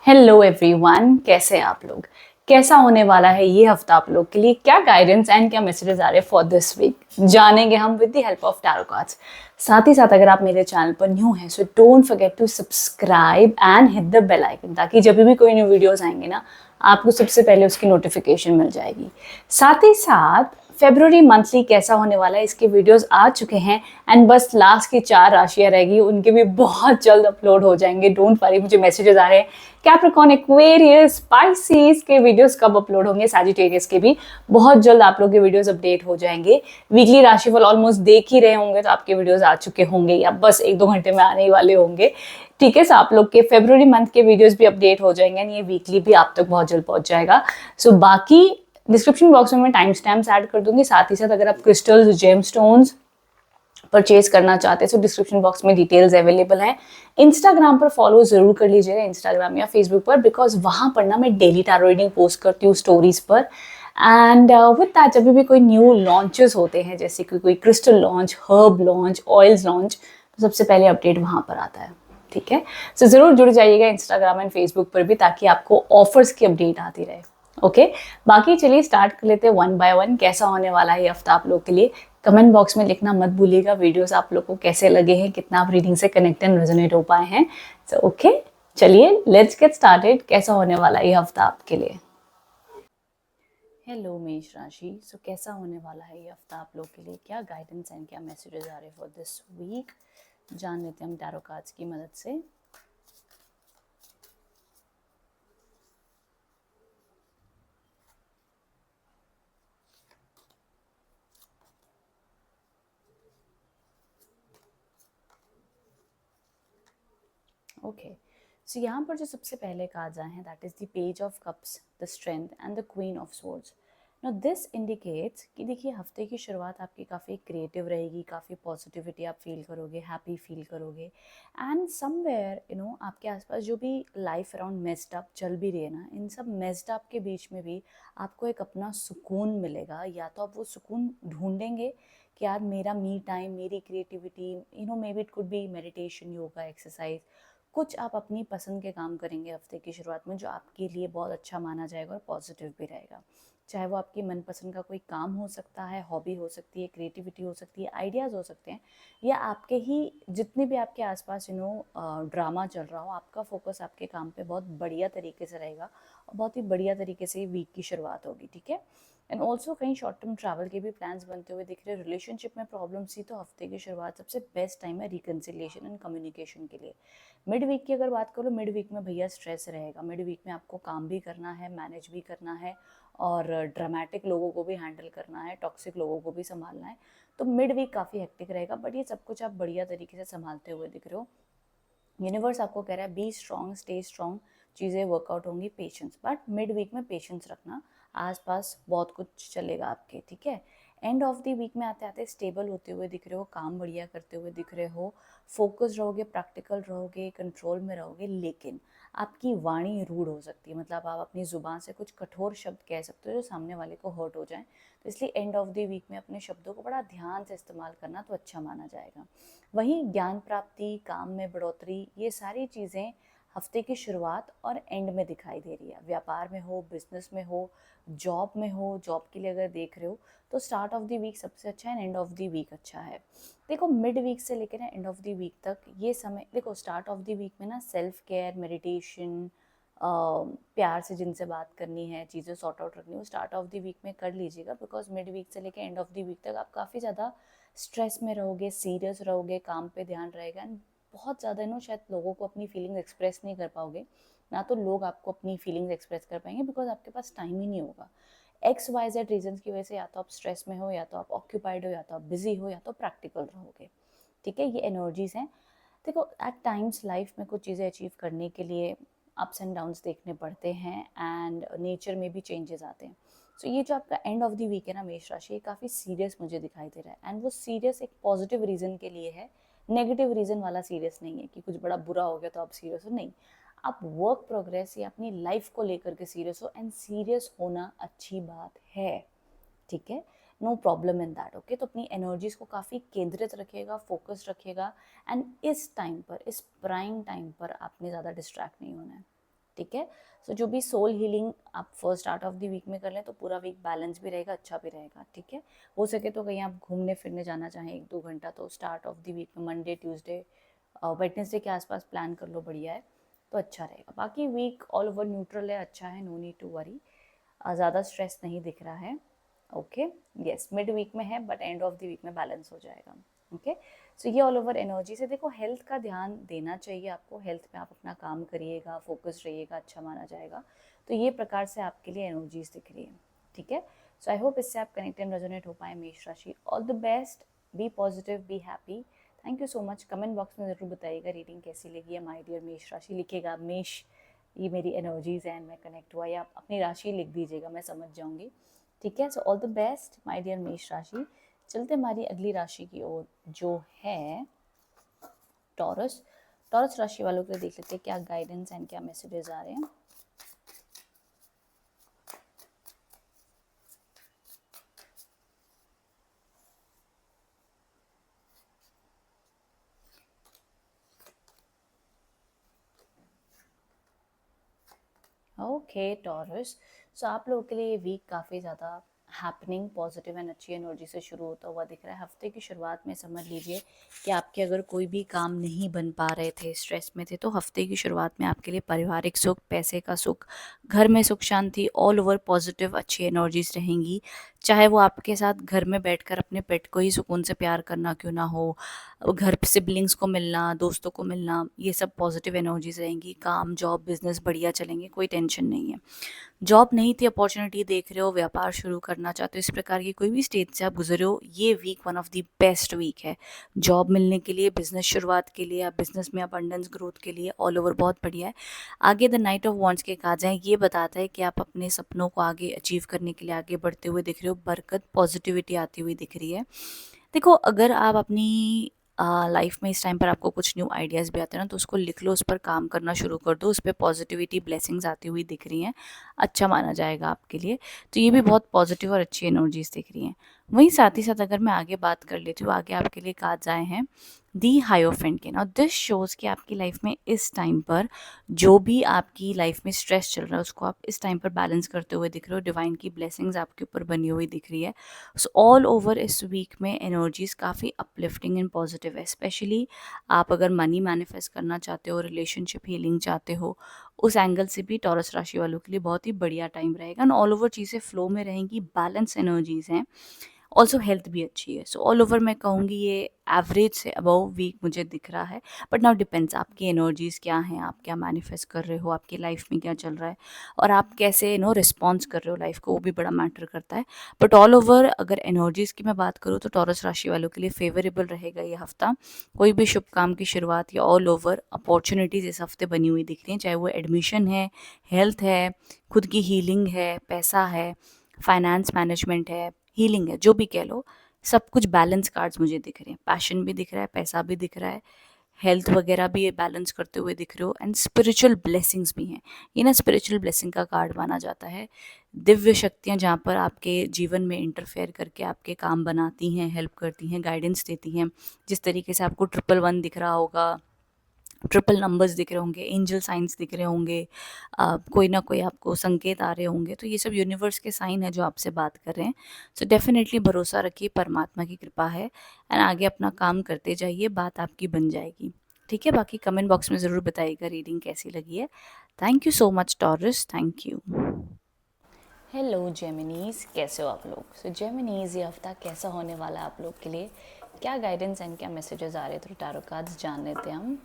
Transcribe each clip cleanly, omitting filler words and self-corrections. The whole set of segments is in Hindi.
हेलो एवरीवन, कैसे हैं आप लोग। कैसा होने वाला है ये हफ्ता आप लोग के लिए, क्या गाइडेंस एंड क्या मैसेजेस आ रहे हैं फॉर दिस वीक, जानेंगे हम with the help of tarot cards. साथ ही साथ अगर आप मेरे चैनल पर न्यू हैं so don't forget to subscribe and hit the bell icon, ताकि जब भी कोई न्यू वीडियोस आएंगे ना आपको सबसे पहले उसकी नोटिफिकेशन मिल जाएगी। साथ ही साथ फेब्रुअरी मंथली कैसा होने वाला है इसके वीडियोस आ चुके हैं एंड बस लास्ट की 4 राशियां रहेगी, उनके भी बहुत जल्द अपलोड हो जाएंगे। डोंट वरी, मुझे मैसेजेस आ रहे हैं कैप्रिकॉर्न, एक्वेरियस, स्पाइसीज के वीडियोस कब अपलोड होंगे, सैजिटेरियस के भी बहुत जल्द आप लोग के वीडियोस अपडेट हो जाएंगे। वीकली राशिफल ऑलमोस्ट देख ही रहे होंगे तो आपके वीडियोस आ चुके होंगे या बस 1-2 घंटे में आने ही वाले होंगे। ठीक है, सो आप लोग के फेब्रुअरी मंथ के वीडियोस भी अपडेट हो जाएंगे एंड ये वीकली भी आप तक बहुत जल्द पहुंच जाएगा। सो बाकी डिस्क्रिप्शन बॉक्स में मैं टाइम स्टैम्प्स ऐड कर दूंगी। साथ ही साथ अगर आप क्रिस्टल्स, जेमस्टोन्स परचेज करना चाहते हैं तो डिस्क्रिप्शन बॉक्स में डिटेल्स अवेलेबल है। इंस्टाग्राम पर फॉलो जरूर कर लीजिएगा, इंस्टाग्राम या फेसबुक पर, बिकॉज वहां पर ना मैं डेली टैरो रीडिंग पोस्ट करती हूँ स्टोरीज पर। एंड विद दैट जब भी कोई न्यू लॉन्चेस होते हैं, जैसे कि कोई crystal launch, herb launch, oils launch, तो सबसे पहले अपडेट वहां पर आता है। ठीक है, सो जरूर जुड़ जाइएगा इंस्टाग्राम एंड फेसबुक पर भी, ताकि आपको ऑफर्स की अपडेट आती रहे। ओके, बाकी चलिए स्टार्ट कर लेते हैं वन बाय वन। कैसा होने वाला है ये हफ्ता आप लोग के लिए, कमेंट बॉक्स में लिखना मत भूलिएगा। वीडियोस आप लोग को कैसे लगे हैं, कितना आप रीडिंग से कनेक्ट एंड रेजोनेट हो पाए हैं। सो ओके, चलिए लेट्स गेट स्टार्टेड। कैसा होने वाला है ये हफ्ता आपके लिए। हेलो मेष राशि, सो कैसा होने वाला है ये हफ्ता आप लोग के लिए, क्या गाइडेंस एंड क्या मैसेजेस आ रहे हैं फॉर दिस वीक, जान लेते हैं हम टैरो कार्ड्स की मदद से। ओके, सो यहाँ पर जो सबसे पहले कार्ड्स आए हैं that is the page of cups, the strength and the queen of swords. No this indicates कि देखिए हफ्ते की शुरुआत आपकी काफ़ी क्रिएटिव रहेगी, काफ़ी पॉजिटिविटी आप फील करोगे, हैप्पी फील करोगे। एंड समवेयर आपके आसपास जो भी लाइफ अराउंड मेस्ड अप चल भी रही है ना, इन सब मेस्ड अप के बीच में भी आपको एक अपना सुकून मिलेगा। या तो आप वो सुकून ढूंढेंगे कि यार मेरा मी टाइम, मेरी creativity, may be it could be meditation, yoga, exercise, कुछ आप अपनी पसंद के काम करेंगे हफ्ते की शुरुआत में जो आपके लिए बहुत अच्छा माना जाएगा और पॉजिटिव भी रहेगा। चाहे वो आपकी मनपसंद का कोई काम हो सकता है, हॉबी हो सकती है, क्रिएटिविटी हो सकती है, आइडियाज़ हो सकते हैं, या आपके ही जितने भी आपके आसपास ड्रामा चल रहा हो, आपका फोकस आपके काम पे बहुत बढ़िया तरीके से रहेगा और बहुत ही बढ़िया तरीके से वीक की शुरुआत होगी। ठीक है, एंड ऑल्सो कहीं शॉर्ट टर्म ट्रैवल के भी प्लान्स बनते हुए दिख रहे। रिलेशनशिप में प्रॉब्लम्स थी तो हफ्ते की शुरुआत सबसे बेस्ट टाइम है रिकन्सिलिएशन एंड कम्युनिकेशन के लिए। मिड वीक की अगर बात करो, मिड वीक में भैया स्ट्रेस रहेगा। मिड वीक में आपको काम भी करना है, मैनेज भी करना है और ड्रामेटिक लोगों को भी हैंडल करना है, टॉक्सिक लोगों को भी संभालना है। तो मिड वीक काफ़ी हेक्टिक रहेगा, बट ये सब कुछ आप बढ़िया तरीके से संभालते हुए दिख रहे हो। यूनिवर्स आपको कह रहा है बी स्ट्रॉन्ग, स्टे स्ट्रॉन्ग, चीज़ें वर्कआउट होंगी, पेशेंस। बट मिड वीक में पेशेंस रखना, आसपास बहुत कुछ चलेगा आपके। ठीक है, एंड ऑफ द वीक में आते आते स्टेबल होते हुए दिख रहे हो, काम बढ़िया करते हुए दिख रहे हो, फोकस रहोगे, प्रैक्टिकल रहोगे, कंट्रोल में रहोगे। लेकिन आपकी वाणी रूड हो सकती है, मतलब आप अपनी ज़ुबान से कुछ कठोर शब्द कह सकते हो जो सामने वाले को हर्ट हो जाए। तो इसलिए एंड ऑफ द वीक में अपने शब्दों को बड़ा ध्यान से इस्तेमाल करना तो अच्छा माना जाएगा। वहीं ज्ञान प्राप्ति, काम में बढ़ोतरी, ये सारी चीज़ें हफ्ते की शुरुआत और एंड में दिखाई दे रही है। व्यापार में हो, बिजनेस में हो, जॉब में हो, जॉब के लिए अगर देख रहे हो तो स्टार्ट ऑफ द वीक सबसे अच्छा है, एंड ऑफ द वीक अच्छा है। देखो मिड वीक से लेकर ना एंड ऑफ द वीक तक ये समय, देखो स्टार्ट ऑफ द वीक में ना सेल्फ केयर, मेडिटेशन, प्यार से जिनसे बात करनी है, चीज़ें सॉर्ट आउट रखनी हो, स्टार्ट ऑफ द वीक में कर लीजिएगा। बिकॉज मिड वीक से लेकर एंड ऑफ द वीक तक आप काफ़ी ज़्यादा स्ट्रेस में रहोगे, सीरियस रहोगे, काम पे ध्यान रहेगा एंड बहुत ज़्यादा शायद लोगों को अपनी फीलिंग्स एक्सप्रेस नहीं कर पाओगे, ना तो लोग आपको अपनी फीलिंग्स एक्सप्रेस कर पाएंगे, बिकॉज आपके पास टाइम ही नहीं होगा। XYZ रीजन की वजह से या तो आप स्ट्रेस में हो, या तो आप ऑक्यूपाइड हो, या तो आप बिजी हो, या तो प्रैक्टिकल रहोगे। ठीक है, ये एनर्जीज हैं। देखो एट टाइम्स लाइफ में कुछ चीज़ें अचीव करने के लिए अप्स एंड डाउन्स देखने पड़ते हैं एंड नेचर में भी चेंजेस आते हैं। सो ये जो आपका एंड ऑफ द वीक है ना मेष राशि, ये काफ़ी सीरियस मुझे दिखाई दे रहा है। एंड वो सीरियस एक पॉजिटिव रीज़न के लिए है, नेगेटिव रीज़न वाला सीरियस नहीं है कि कुछ बड़ा बुरा हो गया तो आप सीरियस हो, नहीं। आप वर्क प्रोग्रेस या अपनी लाइफ को लेकर के सीरियस हो, एंड सीरियस होना अच्छी बात है। ठीक है, no problem in that. Okay, तो अपनी एनर्जीज को काफ़ी केंद्रित रखिएगा, फोकस रखिएगा, एंड इस टाइम पर, इस प्राइम टाइम पर आपने ज़्यादा डिस्ट्रैक्ट नहीं होना है। ठीक है। सो जो भी सोल हीलिंग आप first start of the week में कर लें तो पूरा वीक बैलेंस भी रहेगा, अच्छा भी रहेगा, ठीक है। हो सके तो कहीं आप घूमने फिरने जाना चाहें 1-2 घंटा, तो स्टार्ट ऑफ द वीक में मंडे ट्यूसडे वेडनेसडे के आसपास प्लान कर लो, बढ़िया है, तो अच्छा रहेगा। बाकी वीक ऑल ओवर न्यूट्रल है, अच्छा है, नो नीड टू वरी, ज़्यादा स्ट्रेस नहीं दिख रहा है। ओके, यस, मिड वीक में है but end of the week में बैलेंस हो जाएगा। ओके, सो ये ऑल ओवर एनर्जी से देखो, हेल्थ का ध्यान देना चाहिए आपको, हेल्थ पे आप अपना काम करिएगा, फोकस रहिएगा, अच्छा माना जाएगा। तो ये प्रकार से आपके लिए एनर्जीज दिख रही है, ठीक है। सो आई होप इससे आप कनेक्ट एंड रेजोनेट हो पाए मेष राशि। All the best, be positive, be happy. Thank you so much. Comment box में ज़रूर बताइएगा रीडिंग कैसी लगी है। माय डियर मेष राशि लिखेगा, मेष ये मेरी एनर्जीज हैं, मैं कनेक्ट हुआ, या आप अपनी राशि लिख दीजिएगा, मैं समझ जाऊंगी, ठीक है। So all the best my dear मेष राशि। चलते हमारी अगली राशि की ओर जो है टॉरस। टॉरस राशि वालों के लिए देख लेते हैं क्या गाइडेंस एंड क्या मैसेजेस आ रहे हैं। ओके टॉरस, सो आप लोगों के लिए ये वीक काफ़ी ज़्यादा हैपनिंग, पॉजिटिव एंड अच्छी एनर्जी से शुरू होता हुआ दिख रहा है। हफ्ते की शुरुआत में समझ लीजिए कि आपके अगर कोई भी काम नहीं बन पा रहे थे, स्ट्रेस में थे, तो हफ्ते की शुरुआत में आपके लिए पारिवारिक सुख, पैसे का सुख, घर में सुख शांति, ऑल ओवर पॉजिटिव अच्छी एनर्जीज रहेंगी। चाहे वो आपके साथ घर में बैठकर अपने पेट को ही सुकून से प्यार करना क्यों ना हो, घर पे सिबलिंग्स को मिलना, दोस्तों को मिलना, ये सब पॉजिटिव एनर्जीज रहेंगी। काम, जॉब, बिजनेस बढ़िया चलेंगे, कोई टेंशन नहीं है। जॉब नहीं थी, अपॉर्चुनिटी देख रहे हो, व्यापार शुरू करना चाहते हो, इस प्रकार की कोई भी स्टेज से आप गुजरे हो, ये week one of the best week है जॉब मिलने के लिए, बिजनेस शुरुआत के लिए, या बिजनेस में अबंडेंस ग्रोथ के लिए, ऑल ओवर बहुत बढ़िया है। आगे द नाइट ऑफ वॉन्ड्स के कार्ड्स हैं, ये बताता है कि आप अपने सपनों को आगे अचीव करने के लिए आगे बढ़ते हुए दिख रहे हो, बरकत, पॉजिटिविटी आती हुई दिख रही है। देखो, अगर आप अपनी लाइफ में इस टाइम पर आपको कुछ न्यू आइडियाज़ भी आते हैं ना, तो उसको लिख लो, उस पर काम करना शुरू कर दो, उस पर पॉजिटिविटी, ब्लेसिंग्स आती हुई दिख रही हैं, अच्छा माना जाएगा आपके लिए। तो ये भी बहुत पॉजिटिव और अच्छी एनर्जीज दिख रही हैं। वहीं साथ ही साथ अगर मैं आगे बात कर लेती हूँ, आगे आपके लिए कार्ड्स आए हैं दी हायोफेंट के। नाउ दिस शोज़ कि आपकी लाइफ में इस टाइम पर जो भी आपकी लाइफ में स्ट्रेस चल रहा है, उसको आप इस टाइम पर बैलेंस करते हुए दिख रहे हो, डिवाइन की ब्लेसिंग्स आपके ऊपर बनी हुई दिख रही है। सो ऑल ओवर इस वीक में एनर्जीज काफ़ी अपलिफ्टिंग एंड पॉजिटिव है। स्पेशली आप अगर मनी मैनिफेस्ट करना चाहते हो, रिलेशनशिप हीलिंग चाहते हो, उस एंगल से भी टॉरस राशि वालों के लिए बहुत ही बढ़िया टाइम रहेगा। एंड ऑल ओवर चीज़ें फ्लो में रहेंगी, बैलेंस एनर्जीज हैं, ऑल्सो हेल्थ भी अच्छी है। सो ऑल ओवर मैं कहूँगी ये एवरेज से अबव वीक मुझे दिख रहा है। बट नाउ डिपेंड्स आपकी एनर्जीज़ क्या हैं, आप क्या मैनिफेस्ट कर रहे हो, आपकी लाइफ में क्या चल रहा है, और आप कैसे रिस्पॉन्स कर रहे हो लाइफ को, वो भी बड़ा मैटर करता है। बट ऑल ओवर अगर एनर्जीज़ की मैं बात करूँ तो टॉरस राशि वालों के लिए फेवरेबल रहेगा ये हफ्ता। कोई भी शुभ काम की शुरुआत या ऑल ओवर अपॉर्चुनिटीज़ इस हफ्ते बनी हुई दिख रही हैं, चाहे वो एडमिशन है, हेल्थ है, खुद की हीलिंग है, पैसा है, फाइनेंस मैनेजमेंट है, हीलिंग है, जो भी कह लो, सब कुछ बैलेंस कार्ड्स मुझे दिख रहे हैं। पैशन भी दिख रहा है, पैसा भी दिख रहा है, हेल्थ वगैरह भी ये बैलेंस करते हुए दिख रहे हो, एंड स्पिरिचुअल ब्लेसिंग्स भी हैं। ये ना स्पिरिचुअल ब्लेसिंग का कार्ड माना जाता है। दिव्य शक्तियाँ जहाँ पर आपके जीवन में इंटरफेयर करके आपके काम बनाती हैं, हेल्प करती हैं, गाइडेंस देती हैं। जिस तरीके से आपको 111 दिख रहा होगा, ट्रिपल नंबर्स दिख रहे होंगे, एंजल साइंस दिख रहे होंगे, कोई ना कोई आपको संकेत आ रहे होंगे, तो ये सब यूनिवर्स के साइन है जो आपसे बात कर रहे हैं। सो डेफिनेटली भरोसा रखिए, परमात्मा की कृपा है, एंड आगे अपना काम करते जाइए, बात आपकी बन जाएगी, ठीक है। बाकी कमेंट बॉक्स में ज़रूर बताइएगा रीडिंग कैसी लगी है। Thank you so much Taurus, thank you. Hello Geminis, कैसे हो आप लोग। सो जेमिनीज, ये हफ्ता कैसा होने वाला है आप लोग के लिए, क्या गाइडेंस एंड क्या मैसेजेस आ रहे थे, टैरो कार्ड्स जान लेते हैं हम।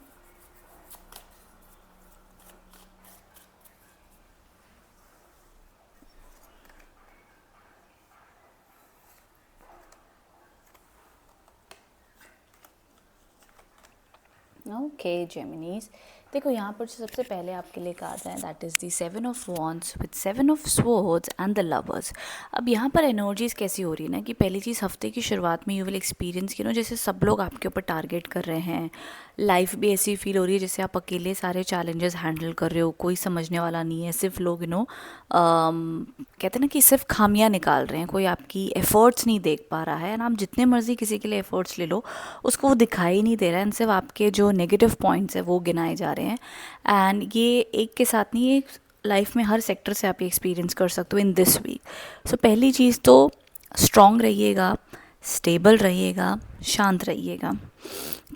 ओके जेमिनीज, देखो यहाँ पर जो सबसे पहले आपके लिए कार्ड है that is the 7 of wands with 7 of swords and the lovers. अब यहाँ पर एनर्जीज कैसी हो रही है ना, कि पहली चीज़ हफ्ते की शुरुआत में यू विल एक्सपीरियंस जैसे सब लोग आपके ऊपर टारगेट कर रहे हैं। लाइफ भी ऐसी फील हो रही है जैसे आप अकेले सारे चैलेंजेस हैंडल कर रहे हो, कोई समझने वाला नहीं है, सिर्फ लोग कहते हैं ना कि सिर्फ खामियां निकाल रहे हैं, कोई आपकी एफर्ट्स नहीं देख पा रहा है। एंड आप जितने मर्जी किसी के लिए एफर्ट्स ले लो, उसको वो दिखाई नहीं दे रहा है, एंड सिर्फ आपके जो नेगेटिव पॉइंट्स है वो गिनाए जा रहे हैं। रहे हैं, एंड ये एक के साथ नहीं, ये लाइफ में हर सेक्टर से आप ये एक्सपीरियंस कर सकते हो इन दिस वीक। सो पहली चीज़ तो स्ट्रॉन्ग रहिएगा, स्टेबल रहिएगा, शांत रहिएगा।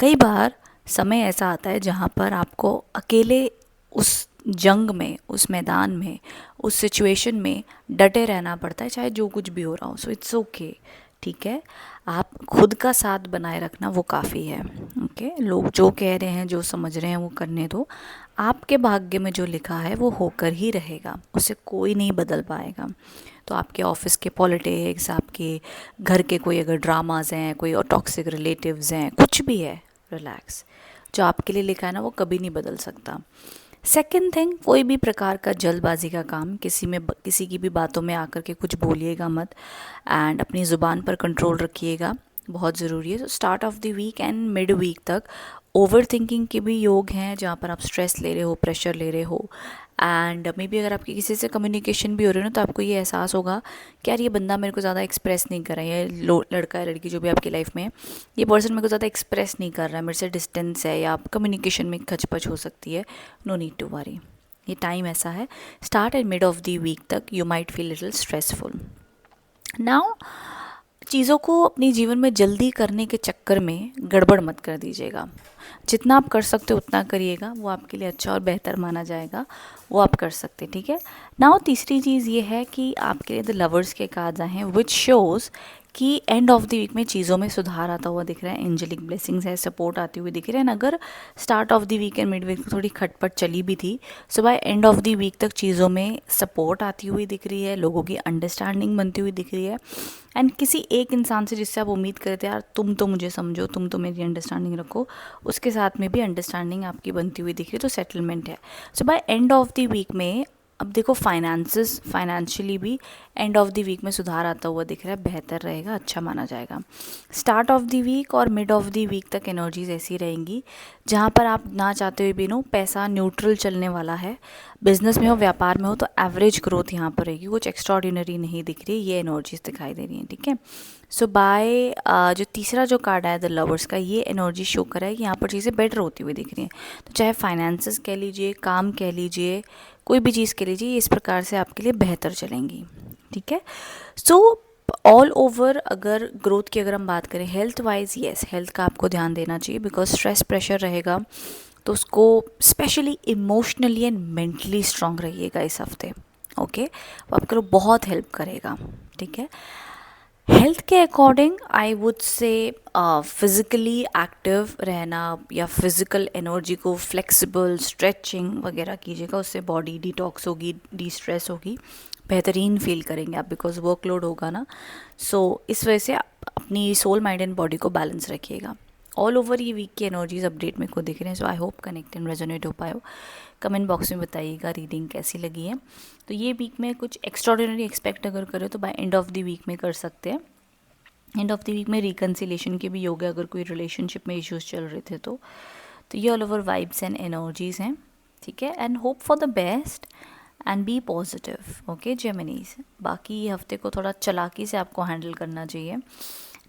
कई बार समय ऐसा आता है जहाँ पर आपको अकेले उस जंग में, उस मैदान में, उस सिचुएशन में डटे रहना पड़ता है, चाहे जो कुछ भी हो रहा हो। सो इट्स ओके, ठीक है। आप खुद का साथ बनाए रखना वो काफ़ी है, ओके। लोग जो कह रहे हैं, जो समझ रहे हैं वो करने दो। आपके भाग्य में जो लिखा है वो होकर ही रहेगा, उसे कोई नहीं बदल पाएगा। तो आपके ऑफिस के पॉलिटिक्स, आपके घर के कोई अगर ड्रामाज हैं, कोई टॉक्सिक रिलेटिव्स हैं, कुछ भी है, रिलैक्स। जो आपके लिए लिखा है ना वो कभी नहीं बदल सकता। सेकंड थिंग, कोई भी प्रकार का जल्दबाजी का काम, किसी की भी बातों में आकर के कुछ बोलिएगा मत, एंड अपनी ज़ुबान पर कंट्रोल रखिएगा, बहुत ज़रूरी है। तो start of the week and mid week तक ओवर थिंकिंग के भी योग हैं, जहाँ पर आप स्ट्रेस ले रहे हो, प्रेशर ले रहे हो, एंड मे बी अगर आपकी किसी से कम्युनिकेशन भी हो रही है ना, तो आपको ये एहसास होगा कि यार ये बंदा मेरे को ज़्यादा एक्सप्रेस नहीं कर रहा है, ये लड़का है लड़की जो भी आपकी लाइफ में है, ये पर्सन मेरे को ज़्यादा एक्सप्रेस नहीं कर रहा है, मेरे से डिस्टेंस है, या कम्युनिकेशन में खचपच हो सकती है। नो नीड टू वरी, ये टाइम ऐसा है, start and mid of the week तक you might feel little stressful. Now चीज़ों को अपने जीवन में जल्दी करने के चक्कर में गड़बड़ मत कर दीजिएगा। जितना आप कर सकते हो उतना करिएगा, वो आपके लिए अच्छा और बेहतर माना जाएगा, वो आप कर सकते, ठीक है। नाउ तीसरी चीज़ ये है कि आपके लिए द लवर्स के कार्ड्स आए हैं, विच शोज़ कि एंड ऑफ द वीक में चीज़ों में सुधार आता हुआ दिख रहा है, एंजेलिक ब्लेसिंग्स है, सपोर्ट आती हुई दिख रही है। अगर start of the week and mid week में थोड़ी खटपट चली भी थी, so by end of the week तक चीज़ों में सपोर्ट आती हुई दिख रही है, लोगों की अंडरस्टैंडिंग बनती हुई दिख रही है, एंड किसी एक इंसान से जिससे आप उम्मीद करते हैं यार तुम तो मुझे समझो, तुम तो मेरी अंडरस्टैंडिंग रखो, उसके साथ में भी अंडरस्टैंडिंग आपकी बनती हुई दिख रही है, तो सेटलमेंट है। So by end of the week में अब देखो फाइनेंशियली भी एंड ऑफ द वीक में सुधार आता हुआ दिख रहा है, बेहतर रहेगा, अच्छा माना जाएगा। स्टार्ट ऑफ द वीक और मिड ऑफ द वीक तक एनर्जीज ऐसी रहेंगी जहाँ पर आप ना चाहते हुए भी नो पैसा न्यूट्रल चलने वाला है। बिजनेस में हो, व्यापार में हो, तो एवरेज ग्रोथ यहाँ पर रहेगी, कुछ एक्स्ट्रॉर्डिनरी नहीं दिख रही, ये एनर्जीज दिखाई दे रही हैं, ठीक है। सो बाय जो तीसरा जो कार्ड आया द लवर्स का, ये एनर्जी शो कर रहा है कि यहाँ पर चीज़ें बेटर होती हुई दिख रही हैं। तो चाहे फाइनेंसेस कह लीजिए, काम कह लीजिए, कोई भी चीज़ कह लीजिए, इस प्रकार से आपके लिए बेहतर चलेंगी, ठीक है। सो ऑल ओवर अगर ग्रोथ की अगर हम बात करें हेल्थ वाइज, येस हेल्थ का आपको ध्यान देना चाहिए, बिकॉज स्ट्रेस प्रेशर रहेगा, तो उसको specially emotionally and mentally strong रहिएगा इस हफ्ते, ओके। वो आपके लिए बहुत हेल्प करेगा, ठीक है। हेल्थ के according I would say physically active रहना या फिज़िकल एनर्जी को फ्लेक्सिबल स्ट्रेचिंग वगैरह कीजिएगा, उससे बॉडी डिटॉक्स होगी, डी स्ट्रेस होगी, बेहतरीन फील करेंगे आप, बिकॉज वर्कलोड होगा ना। सो इस वजह से आप अपनी सोल माइंड एंड बॉडी को बैलेंस रखिएगा। ऑल ओवर ये वीक की एनर्जीज अपडेट मेरे को दिख रहे हैं, so I hope connect and resonate हो पाए हो। कमेंट बॉक्स में बताइएगा रीडिंग कैसी लगी है। तो ये वीक में कुछ एक्स्ट्रॉर्डिनरी एक्सपेक्ट अगर करें तो by end of the week में कर सकते हैं। एंड ऑफ द वीक में रिकन्सिलेशन के भी योग है, अगर कोई रिलेशनशिप में इश्यूज चल रहे थे तो ये all over vibes and energies हैं, ठीक है। And hope for the best and be positive, okay Geminis. बाकी ये हफ्ते को थोड़ा चालाकी से आपको हैंडल करना चाहिए,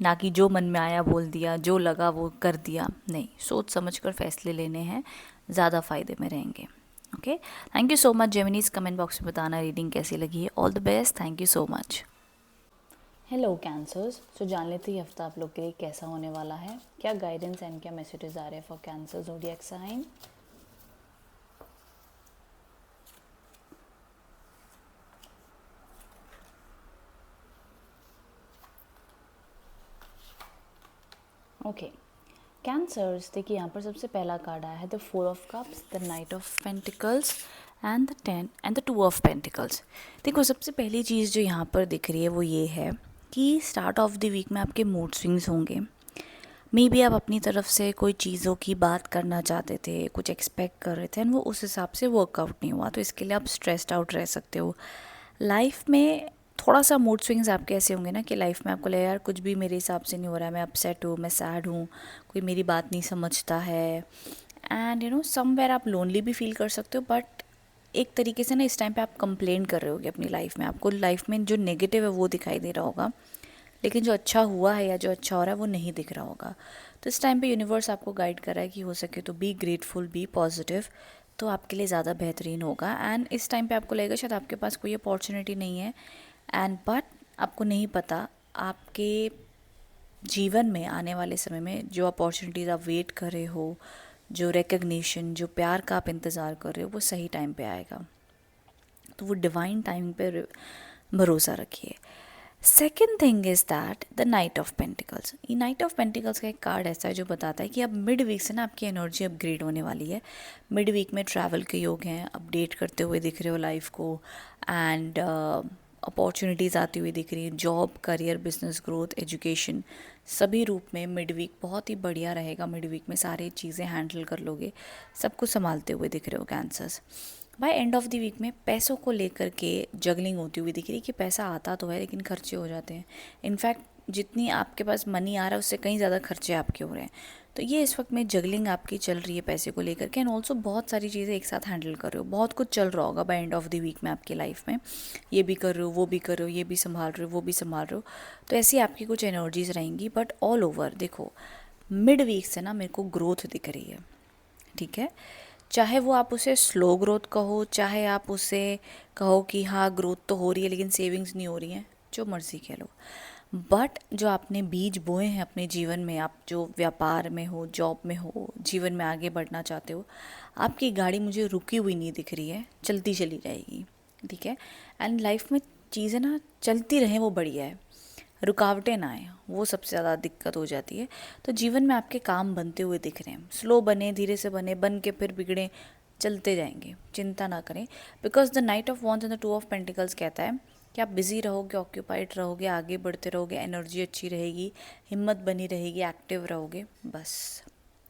ना कि जो मन में आया बोल दिया, जो लगा वो कर दिया, नहीं, सोच समझ कर फैसले लेने हैं, ज़्यादा फ़ायदे में रहेंगे, okay. Thank you so much Geminis, comment box में बताना रीडिंग कैसी लगी है। All the best, thank you so much. Hello Cancers, so जान लेते ही हफ्ता आप लोग के लिए कैसा होने वाला है, क्या गाइडेंस एंड क्या मैसेजेस आ रहे हैं for Cancer zodiac sign. Okay Cancers, देखिए यहाँ पर सबसे पहला कार्ड आया है the 4 of cups, the knight of pentacles and the 10 and the 2 of pentacles. देखो सबसे पहली चीज़ जो यहाँ पर दिख रही है वो ये है कि स्टार्ट ऑफ द वीक में आपके मूड स्विंग्स होंगे। मे बी आप अपनी तरफ से कोई चीज़ों की बात करना चाहते थे, कुछ एक्सपेक्ट कर रहे थे एंड वो उस हिसाब से वर्कआउट नहीं हुआ, तो इसके लिए आप स्ट्रेस्ड आउट रह सकते हो। लाइफ में थोड़ा सा मूड स्विंग्स आपके ऐसे होंगे ना कि लाइफ में आपको लगे यार कुछ भी मेरे हिसाब से नहीं हो रहा है, मैं अपसेट हूँ, मैं सैड हूँ, कोई मेरी बात नहीं समझता है, एंड यू नो समवेयर आप लोनली भी फील कर सकते हो। बट एक तरीके से ना इस टाइम पे आप कंप्लेन कर रहे होगे अपनी लाइफ में, आपको लाइफ में जो नेगेटिव है वो दिखाई दे रहा होगा, लेकिन जो अच्छा हुआ है या जो अच्छा हो रहा है वो नहीं दिख रहा होगा। तो इस टाइम पे यूनिवर्स आपको गाइड कर रहा है कि हो सके तो बी ग्रेटफुल, बी पॉजिटिव, तो आपके लिए ज़्यादा बेहतरीन होगा। एंड इस टाइम पे आपको लगेगा शायद आपके पास कोई अपॉर्चुनिटी नहीं है, एंड बट आपको नहीं पता आपके जीवन में आने वाले समय में जो अपॉर्चुनिटीज़ आप वेट कर रहे हो, जो रिकग्निशन, जो प्यार का आप इंतज़ार कर रहे हो, वो सही टाइम पे आएगा। तो वो डिवाइन टाइमिंग पे भरोसा रखिए। Second thing is that the knight of pentacles. ये नाइट ऑफ पेंटिकल्स का एक कार्ड ऐसा है जो बताता है कि अब मिड वीक से ना आपकी एनर्जी अपग्रेड होने वाली है। मिड वीक में ट्रैवल के योग हैं, अपडेट करते हुए दिख रहे हो लाइफ को, एंड अपॉर्चुनिटीज़ आती हुई दिख रही है। Job, career, business growth, education, सभी रूप में मिड वीक बहुत ही बढ़िया रहेगा। मिड वीक में सारी चीज़ें हैंडल कर लोगे, सब कुछ संभालते हुए दिख रहे हो Cancers. By end of the week में पैसों को लेकर के जगलिंग होती हुई दिख रही है कि पैसा आता तो है लेकिन खर्चे हो जाते हैं। इनफैक्ट जितनी आपके पास मनी आ रहा है उससे कहीं ज़्यादा खर्चे आपके हो रहे हैं। तो ये इस वक्त में जगलिंग आपकी चल रही है पैसे को लेकर के, एंड ऑल्सो बहुत सारी चीज़ें एक साथ हैंडल कर रहे हो। बहुत कुछ चल रहा होगा by end of the week में आपकी लाइफ में, ये भी कर रहे हो, वो भी कर रहे हो, ये भी संभाल रहे हो, वो भी संभाल रहे हो। तो ऐसी आपकी कुछ एनर्जीज रहेंगी। बट ऑल ओवर देखो, मिड वीक से ना मेरे को ग्रोथ दिख रही है, ठीक है। चाहे वो आप उसे स्लो ग्रोथ कहो, चाहे आप उसे कहो कि हाँ ग्रोथ तो हो रही है लेकिन सेविंग्स नहीं हो रही हैं, जो मर्ज़ी कह लो। बट जो आपने बीज बोए हैं अपने जीवन में, आप जो व्यापार में हो, जॉब में हो, जीवन में आगे बढ़ना चाहते हो, आपकी गाड़ी मुझे रुकी हुई नहीं दिख रही है, चलती चली जाएगी, ठीक है। एंड लाइफ में चीज़ें ना चलती रहें वो बढ़िया है, रुकावटें ना आए वो सबसे ज़्यादा दिक्कत हो जाती है। तो जीवन में आपके काम बनते हुए दिख रहे हैं, स्लो बने, धीरे से बने, बन के फिर बिगड़े, चलते जाएंगे, चिंता ना करें। Because the knight of wands and the 2 of pentacles कहता है कि आप बिजी रहोगे, ऑक्यूपाइड रहोगे, आगे बढ़ते रहोगे, एनर्जी अच्छी रहेगी, हिम्मत बनी रहेगी, एक्टिव रहोगे, बस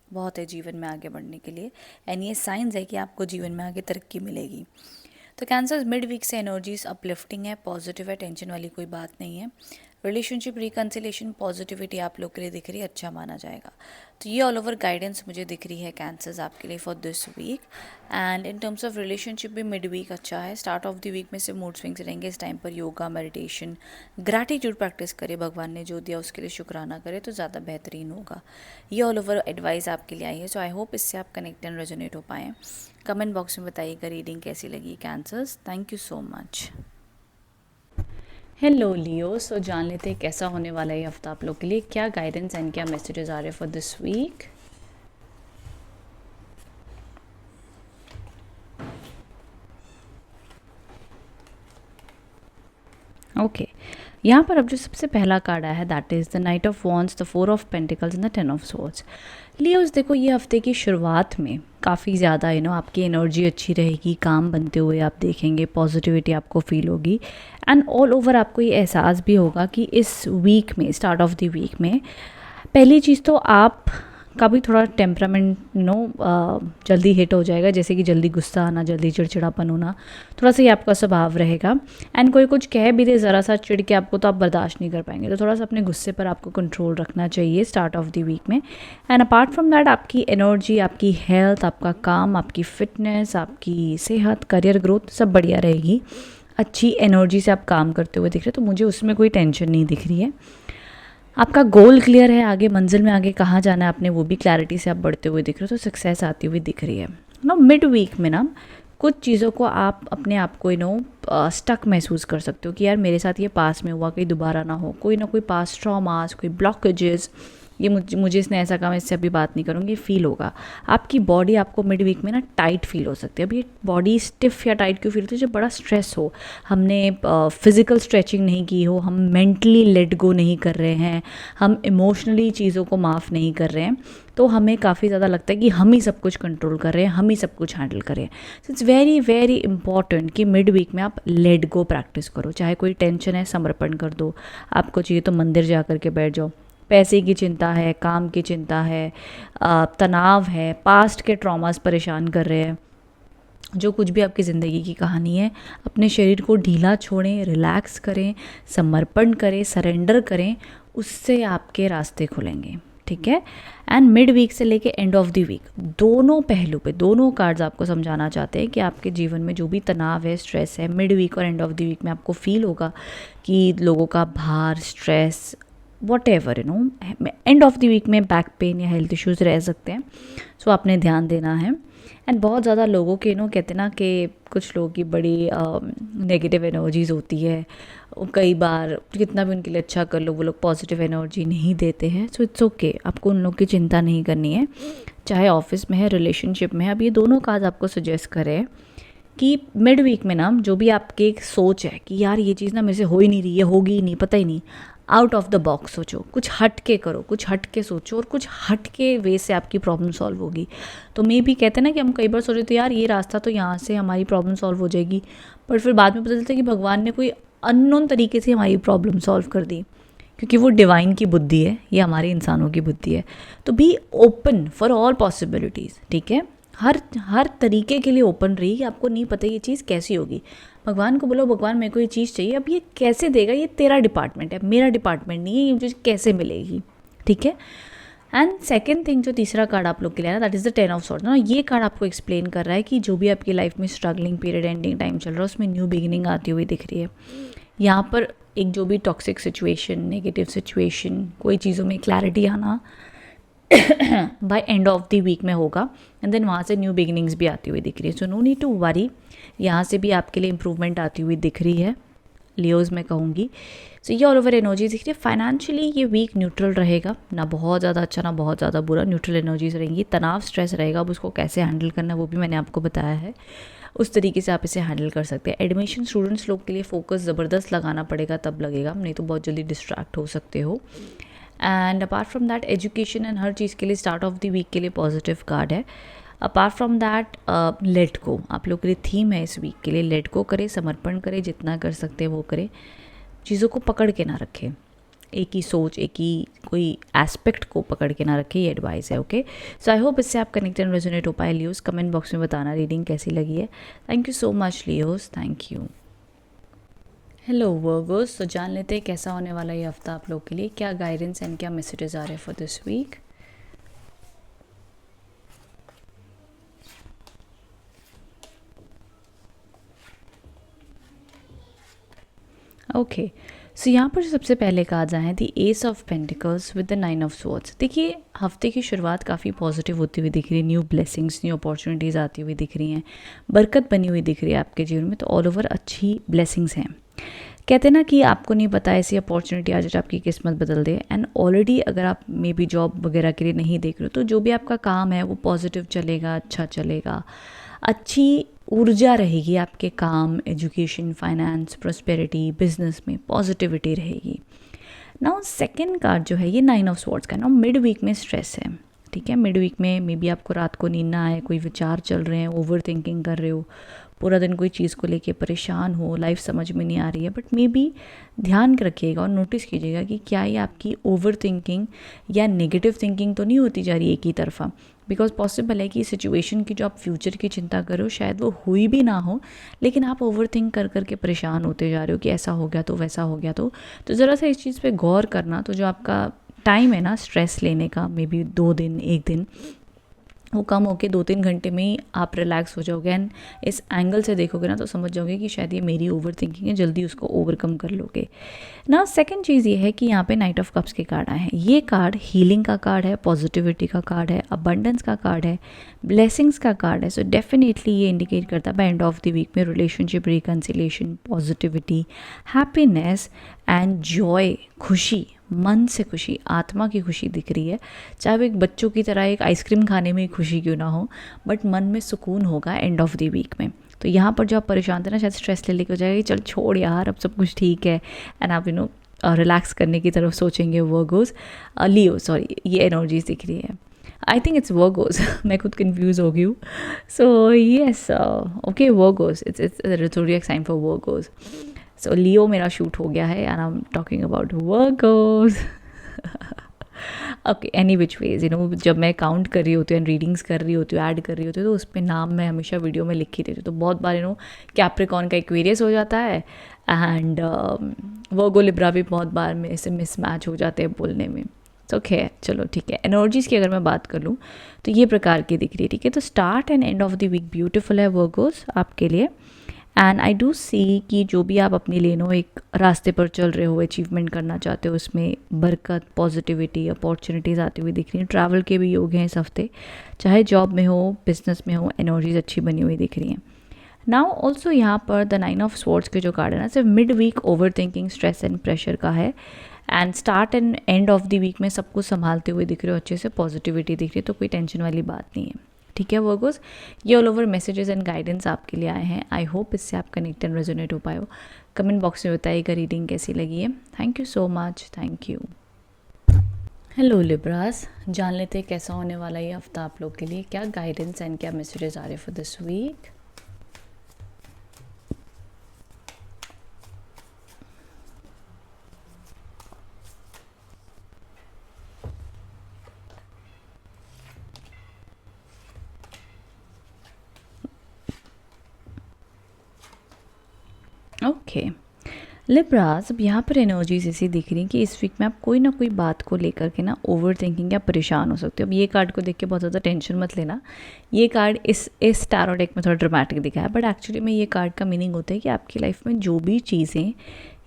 बहुत है जीवन में आगे बढ़ने के लिए। एंड ये साइंस है कि आपको जीवन में आगे तरक्की मिलेगी। तो कैंसर मिड वीक से एनर्जीज अपलिफ्टिंग है, पॉजिटिव है, टेंशन वाली कोई बात नहीं है। रिलेशनशिप रिकन्सिलेशन, पॉजिटिविटी आप लोग के लिए दिख रही है, अच्छा माना जाएगा। तो ये ऑल ओवर गाइडेंस मुझे दिख रही है कैंसर्स आपके लिए for this week. And in terms of relationship भी मिड वीक अच्छा है। स्टार्ट ऑफ द वीक में से मूड स्विंग्स रहेंगे, इस टाइम पर योगा, मेडिटेशन, ग्रैटिट्यूड प्रैक्टिस करें, भगवान ने जो दिया उसके लिए शुक्राना करें तो ज़्यादा बेहतरीन होगा। ये ऑल ओवर एडवाइस आपके लिए आई है। सो आई होप इससे आप कनेक्ट एंड रेजोनेट हो पाएँ। कमेंट बॉक्स में बताइएगा रीडिंग कैसी लगी Cancers. Thank you so much. Hello Leo, so जान लेते हैं कैसा होने वाला है ये हफ्ता आप लोग के लिए, क्या गाइडेंस एंड क्या मैसेजेस आ रहे हैं फॉर दिस वीक। ओके, यहाँ पर अब जो सबसे पहला कार्ड आया है that is the knight of wands, the 4 of pentacles and the 10 of swords. Leos देखो, ये हफ्ते की शुरुआत में काफ़ी ज़्यादा आपकी एनर्जी अच्छी रहेगी, काम बनते हुए आप देखेंगे, पॉजिटिविटी आपको फील होगी, एंड ऑल ओवर आपको ये एहसास भी होगा कि इस वीक में, स्टार्ट ऑफ द वीक में, पहली चीज़ तो आप का भी थोड़ा टेम्परामेंट जल्दी हिट हो जाएगा, जैसे कि जल्दी गुस्सा आना, जल्दी चिड़चिड़ापन होना, थोड़ा सा ये आपका स्वभाव रहेगा। एंड कोई कुछ कह भी दे ज़रा सा चिढ़ के आपको, तो आप बर्दाश्त नहीं कर पाएंगे। तो थोड़ा सा अपने गुस्से पर आपको कंट्रोल रखना चाहिए स्टार्ट ऑफ द वीक में। एंड अपार्ट फ्रॉम दैट आपकी एनर्जी, आपकी हेल्थ, आपका काम, आपकी फिटनेस, आपकी सेहत, करियर ग्रोथ सब बढ़िया रहेगी। अच्छी एनर्जी से आप काम करते हुए दिख रहे हैं, तो मुझे उसमें कोई टेंशन नहीं दिख रही है। आपका गोल क्लियर है, आगे मंजिल में आगे कहाँ जाना है आपने, वो भी क्लैरिटी से आप बढ़ते हुए दिख रहे हो, तो सक्सेस आती हुई दिख रही है ना। मिड वीक में ना कुछ चीज़ों को आप अपने आप को स्टक महसूस कर सकते हो कि यार मेरे साथ ये पास में हुआ, कहीं दोबारा ना हो, कोई ना कोई पास ट्रॉमास, कोई ब्लॉकेजेस, ये मुझे इसने ऐसा कहा, मैं इससे अभी बात नहीं करूँगी, फील होगा। आपकी बॉडी आपको मिड वीक में ना टाइट फील हो सकती है। अब ये बॉडी स्टिफ या टाइट क्यों फील होती है? जब बड़ा स्ट्रेस हो, हमने फिज़िकल स्ट्रेचिंग नहीं की हो, हम मेंटली लेट गो नहीं कर रहे हैं, हम इमोशनली चीज़ों को माफ़ नहीं कर रहे हैं, तो हमें काफ़ी ज़्यादा लगता है कि हम ही सब कुछ कंट्रोल कर रहे हैं, हम ही सब कुछ हैंडल करें। So it's very very important कि मिड वीक में आप लेट गो प्रैक्टिस करो। चाहे कोई टेंशन है, समर्पण कर दो। आपको चाहिए तो मंदिर जा कर के बैठ जाओ। पैसे की चिंता है, काम की चिंता है, तनाव है, पास्ट के ट्रॉमास परेशान कर रहे हैं, जो कुछ भी आपकी ज़िंदगी की कहानी है, अपने शरीर को ढीला छोड़ें, रिलैक्स करें, समर्पण करें, सरेंडर करें, उससे आपके रास्ते खुलेंगे, ठीक है। एंड मिड वीक से लेके एंड ऑफ द वीक, दोनों पहलू पे दोनों कार्ड्स आपको समझाना चाहते हैं कि आपके जीवन में जो भी तनाव है, स्ट्रेस है, मिड वीक और एंड ऑफ द वीक में आपको फील होगा कि लोगों का भार, stress whatever end of the week में बैक पेन या हेल्थ इश्यूज़ रह सकते हैं, सो आपने ध्यान देना है। एंड बहुत ज़्यादा लोगों के कहते ना कि कुछ लोगों की बड़ी नेगेटिव एनर्जीज़ होती है, कई बार कितना भी उनके लिए अच्छा कर लो वो लोग पॉजिटिव एनर्जी नहीं देते हैं, सो इट्स ओके, आपको उन लोगों की चिंता नहीं करनी है, चाहे ऑफिस में है रिलेशनशिप में है। अब ये दोनों काज आपको सजेस्ट करें कि मिड वीक में ना जो भी आपकी एक सोच है कि यार ये चीज़ ना मेरे से हो ही नहीं रही है, होगी ही नहीं, पता ही नहीं, आउट ऑफ द बॉक्स सोचो, कुछ हट के करो, कुछ हट के सोचो और कुछ हट के वे से आपकी प्रॉब्लम सॉल्व होगी। तो मे भी कहते हैं ना कि हम कई बार सोचे तो यार ये रास्ता तो यहाँ से हमारी प्रॉब्लम सॉल्व हो जाएगी, पर फिर बाद में पता चलता है कि भगवान ने कोई अननोन तरीके से हमारी प्रॉब्लम सॉल्व कर दी, क्योंकि वो डिवाइन की बुद्धि है, ये हमारे इंसानों की बुद्धि है। तो be open for all possibilities, ठीक है, हर तरीके के लिए ओपन रही। आपको नहीं पता ये चीज़ कैसी होगी, भगवान को बोलो भगवान मेरे को ये चीज़ चाहिए, अब ये कैसे देगा, ये तेरा डिपार्टमेंट है, मेरा डिपार्टमेंट नहीं है, ये मुझे कैसे मिलेगी, ठीक है। एंड सेकेंड थिंग, जो तीसरा कार्ड आप लोग के लिए है ना, that is the 10 of swords ना, ये कार्ड आपको एक्सप्लेन कर रहा है कि जो भी आपकी लाइफ में स्ट्रगलिंग पीरियड, एंडिंग टाइम चल रहा है, उसमें न्यू बिगिनिंग आती हुई दिख रही है। यहाँ पर एक जो भी टॉक्सिक सिचुएशन, नेगेटिव सिचुएशन, कोई चीज़ों में क्लैरिटी आना by end of the week में होगा, एंड देन वहाँ से न्यू बिगिनिंग्स भी आती हुई दिख रही है। So no need to worry, यहाँ से भी आपके लिए इंप्रूवमेंट आती हुई दिख रही है लियोज में कहूँगी। सो ये ऑल ओवर एनर्जी दिख रही है। फाइनेंशियली ये वीक न्यूट्रल रहेगा, ना बहुत ज़्यादा अच्छा ना बहुत ज़्यादा बुरा, न्यूट्रल एनर्जीज रहेंगी। तनाव स्ट्रेस रहेगा, अब उसको कैसे हैंडल करना है वो भी मैंने आपको बताया है, उस तरीके से आप इसे हैंडल कर सकते हैं। एडमिशन स्टूडेंट्स लोग के लिए फोकस ज़बरदस्त लगाना पड़ेगा, तब लगेगा, नहीं तो बहुत जल्दी डिस्ट्रैक्ट हो सकते हो। And apart from that education and हर चीज़ के लिए स्टार्ट ऑफ द वीक के लिए पॉजिटिव कार्ड है। Apart from that let go, आप लोग के लिए थीम है इस वीक के लिए, लेट गो करें, समर्पण करें, जितना कर सकते हैं वो करें, चीज़ों को पकड़ के ना रखें, एक ही सोच, एक ही कोई एस्पेक्ट को पकड़ के ना रखें, ये एडवाइस है। ओके, सो आई होप इससे आप कनेक्ट एंड रेजोनेट हो पाए। लियोस कमेंट बॉक्स में बताना रीडिंग कैसी लगी है। Thank you so much Leos, thank you. Hello Virgo's, तो जान लेते हैं कैसा होने वाला ये हफ्ता आप लोग के लिए, क्या गाइडेंस एंड क्या मैसेजेस आ रहे हैं for this week. Okay, so यहाँ पर सबसे पहले कहा जाए the ace of pentacles with the 9 of swords. देखिए हफ्ते की शुरुआत काफ़ी पॉजिटिव होती हुई दिख रही है, न्यू ब्लेसिंग्स, न्यू अपॉर्चुनिटीज़ आती हुई दिख रही हैं, बरकत बनी हुई दिख रही है आपके जीवन में, तो ऑल ओवर अच्छी ब्लेसिंग्स हैं। कहते हैं ना कि आपको नहीं पता ऐसी अपॉर्चुनिटी आ जाए आपकी किस्मत बदल दे। एंड ऑलरेडी अगर आप मे बी जॉब वगैरह के लिए नहीं देख रहे हो, तो जो भी आपका काम है वो पॉजिटिव चलेगा, अच्छा चलेगा, अच्छी ऊर्जा रहेगी आपके काम, एजुकेशन, फाइनेंस, प्रॉस्पेरिटी, बिजनेस में पॉजिटिविटी रहेगी। नाउ सेकंड कार्ड जो है ये 9 ऑफ स्वॉर्ड्स का, ना मिड वीक में स्ट्रेस है, ठीक है। मिड वीक में मे बी आपको रात को नींद ना आए, कोई विचार चल रहे हैं, ओवर थिंकिंग कर रहे हो, पूरा दिन कोई चीज़ को लेके परेशान हो, लाइफ समझ में नहीं आ रही है, बट मे बी ध्यान रखिएगा और नोटिस कीजिएगा कि क्या ये आपकी ओवर थिंकिंग या नेगेटिव थिंकिंग तो नहीं होती जा रही एक ही तरफा। बिकॉज पॉसिबल है कि सिचुएशन की जो आप फ्यूचर की चिंता कर रहे हो शायद वो हुई भी ना हो, लेकिन आप ओवर थिंक कर करके परेशान होते जा रहे हो कि ऐसा हो गया तो वैसा हो गया तो ज़रा सा इस चीज़ पे गौर करना। तो जो आपका टाइम है ना स्ट्रेस लेने का, मे बी 2 दिन 1 दिन, वो कम होके 2-3 घंटे में ही आप रिलैक्स हो जाओगे। एंड इस एंगल से देखोगे ना तो समझ जाओगे कि शायद ये मेरी ओवर थिंकिंग है, जल्दी उसको ओवरकम कर लोगे ना। सेकंड चीज़ ये है कि यहाँ पे नाइट ऑफ कप्स के कार्ड आए हैं। ये कार्ड हीलिंग का कार्ड है, पॉजिटिविटी का कार्ड है, अबंडेंस का कार्ड है, ब्लेसिंग्स का कार्ड है। सो डेफिनेटली ये इंडिकेट करता है by end of the week में relationship, reconciliation, positivity, happiness and joy, खुशी, मन से खुशी, आत्मा की खुशी दिख रही है। चाहे वो एक बच्चों की तरह एक आइसक्रीम खाने में ही खुशी क्यों ना हो, बट मन में सुकून होगा एंड ऑफ द वीक में। तो यहाँ पर जो आप परेशान थे ना, शायद स्ट्रेस ले लेके हो जाएगा कि चल छोड़ यार अब सब कुछ ठीक है, एंड आप रिलैक्स करने की तरफ सोचेंगे। वर्गोस, लियो सॉरी, ये एनर्जीज दिख रही है। आई थिंक इट्स वर्गोस मैं खुद कन्फ्यूज़ हो गई हूँ। So yes, okay Virgos, it's zodiac sign for Virgos. So Leo मेरा शूट हो गया है and I am talking about Virgos. Okay, any which ways जब मैं काउंट कर रही होती हूँ, रीडिंग्स कर रही होती हूँ, ऐड कर रही होती हूँ, तो उस पर नाम मैं हमेशा वीडियो में लिख ही देती हूँ। तो बहुत बार कैप्रिकॉन का एक्वेरियस हो जाता है एंड वर्गो लिब्रा भी बहुत बार में से मिसमैच हो जाते हैं बोलने में। तो खैर चलो ठीक है। एनर्जीज़ की अगर मैं बात कर लूँ तो ये प्रकार की दिख रही है, ठीक है। तो start and end of the week beautiful है वर्गोस आपके लिए। एंड आई डू सी कि जो भी आप अपनी लेनो एक रास्ते पर चल रहे हो, अचीवमेंट करना चाहते हो, उसमें बरकत, पॉजिटिविटी, अपॉर्चुनिटीज़ आती हुई दिख रही हैं। ट्रैवल के भी योग हैं इस हफ्ते, चाहे जॉब में हो, बिजनेस में हो, एनर्जीज अच्छी बनी हुई दिख रही हैं। नाउ ऑल्सो यहाँ पर द 9 ऑफ स्वॉर्ड्स के जो कार्ड है ना, सिर्फ mid week over thinking, stress and pressure का है, and start and end of the week में सब कुछ संभालते हुए दिख रहे हो, अच्छे से पॉजिटिविटी दिख रही है, तो कोई टेंशन वाली बात नहीं है। ठीक है वर्गोस, ये all over messages and guidance आपके लिए आए हैं। आई होप इससे आप कनेक्ट एंड रेजोनेट हो पाए हो। कमेंट बॉक्स में बताइएगा रीडिंग कैसी लगी है। Thank you so much, thank you. Hello Libras, जान लेते हैं कैसा होने वाला ये हफ्ता आप लोग के लिए, क्या गाइडेंस एंड क्या मैसेजेस आ रहे हैं for this week. Okay Libras, अब यहाँ पर एनर्जीज ऐसी दिख रही हैं कि इस वीक में आप कोई ना कोई बात को लेकर के ना ओवर थिंकिंग या परेशान हो सकते हो। अब ये कार्ड को देख के बहुत ज़्यादा टेंशन मत लेना, ये कार्ड इस टैरो डेक में थोड़ा ड्रामेटिक दिखा है, बट एक्चुअली में ये कार्ड का मीनिंग होता है कि आपकी लाइफ में जो भी चीज़ें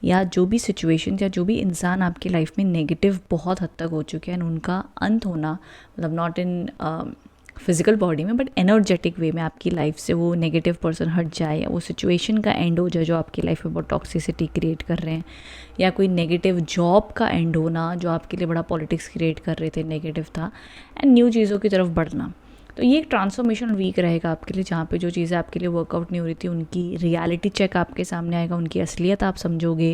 या जो भी सिचुएशन या जो भी इंसान आपकी लाइफ में नेगेटिव बहुत हद तक हो चुके हैं, उनका अंत होना, मतलब नॉट इन फिजिकल बॉडी में बट एनर्जेटिक वे में आपकी लाइफ से वो नेगेटिव पर्सन हट जाए, या वो सिचुएशन का एंड हो जाए जो आपकी लाइफ में बहुत टॉक्सिसिटी क्रिएट कर रहे हैं, या कोई नेगेटिव जॉब का एंड होना जो आपके लिए बड़ा पॉलिटिक्स क्रिएट कर रहे थे, नेगेटिव था, एंड न्यू चीज़ों की तरफ बढ़ना। तो ये एक ट्रांसफॉर्मेशन वीक रहेगा आपके लिए, जहाँ पे जो चीज़ें आपके लिए वर्कआउट नहीं हो रही थी उनकी रियलिटी चेक आपके सामने आएगा, उनकी असलियत आप समझोगे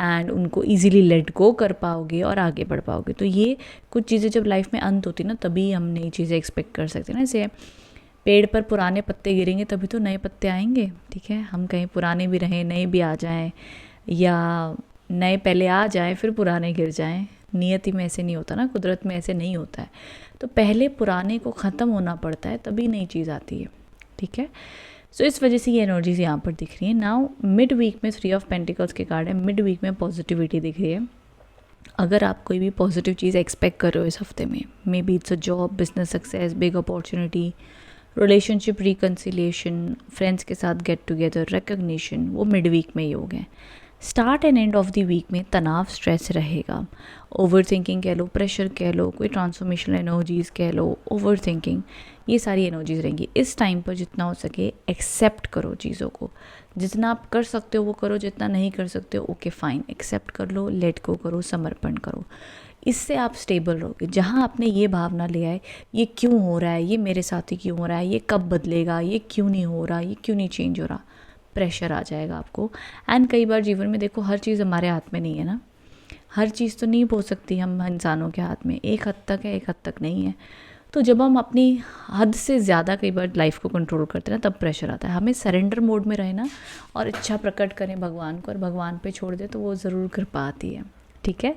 एंड उनको इजीली लेट गो कर पाओगे और आगे बढ़ पाओगे। तो ये कुछ चीज़ें जब लाइफ में अंत होती ना, तभी हम नई चीज़ें एक्सपेक्ट कर सकते हैं ना। जैसे पेड़ पर पुराने पत्ते गिरेंगे तभी तो नए पत्ते आएंगे, ठीक है। हम कहीं पुराने भी रहें, नए भी आ जाएं, या नए पहले आ जाएं फिर पुराने गिर जाएं, नियति में ऐसे नहीं होता ना, कुदरत में ऐसे नहीं होता है। तो पहले पुराने को ख़त्म होना पड़ता है, तभी नई चीज़ आती है, ठीक है। सो इस वजह से ये एनर्जीज यहाँ पर दिख रही है। नाउ मिड वीक में 3 ऑफ पेंटिकल्स के कार्ड है, मिड वीक में पॉजिटिविटी दिख रही है। अगर आप कोई भी पॉजिटिव चीज़ एक्सपेक्ट कर रहे हो इस हफ्ते में, maybe it's a job, business success, big opportunity, relationship reconciliation, friends के साथ गेट टुगेदर, रिकग्निशन, वो मिड वीक में ही हो गए। Start and end of the week में तनाव, स्ट्रेस रहेगा, ओवर थिंकिंग कह लो, प्रेशर कह लो, कोई ट्रांसफॉर्मेशनल एनर्जीज कह लो, ओवर थिंकिंग, ये सारी एनर्जीज रहेंगी। इस टाइम पर जितना हो सके एक्सेप्ट करो चीज़ों को, जितना आप कर सकते हो वो करो, जितना नहीं कर सकते हो ओके फाइन, एक्सेप्ट कर लो, लेट गो करो, समर्पण करो। इससे आप स्टेबल रहोगे। जहाँ आपने ये भावना ले आए, ये क्यों हो रहा है, ये मेरे साथ ही क्यों हो रहा है, ये कब बदलेगा, ये क्यों नहीं हो रहा, ये क्यों नहीं चेंज हो रहा, प्रेशर आ जाएगा आपको। एंड कई बार जीवन में देखो, हर चीज़ हमारे हाथ में नहीं है ना, हर चीज़ तो नहीं हो सकती हम इंसानों के हाथ में, एक हद तक है, एक हद तक नहीं है। तो जब हम अपनी हद से ज़्यादा कई बार लाइफ को कंट्रोल करते हैं ना, तब प्रेशर आता है। हमें सरेंडर मोड में रहना और इच्छा प्रकट करें भगवान को, और भगवान पे छोड़ दे, तो वो ज़रूर कृपा आती है, ठीक है।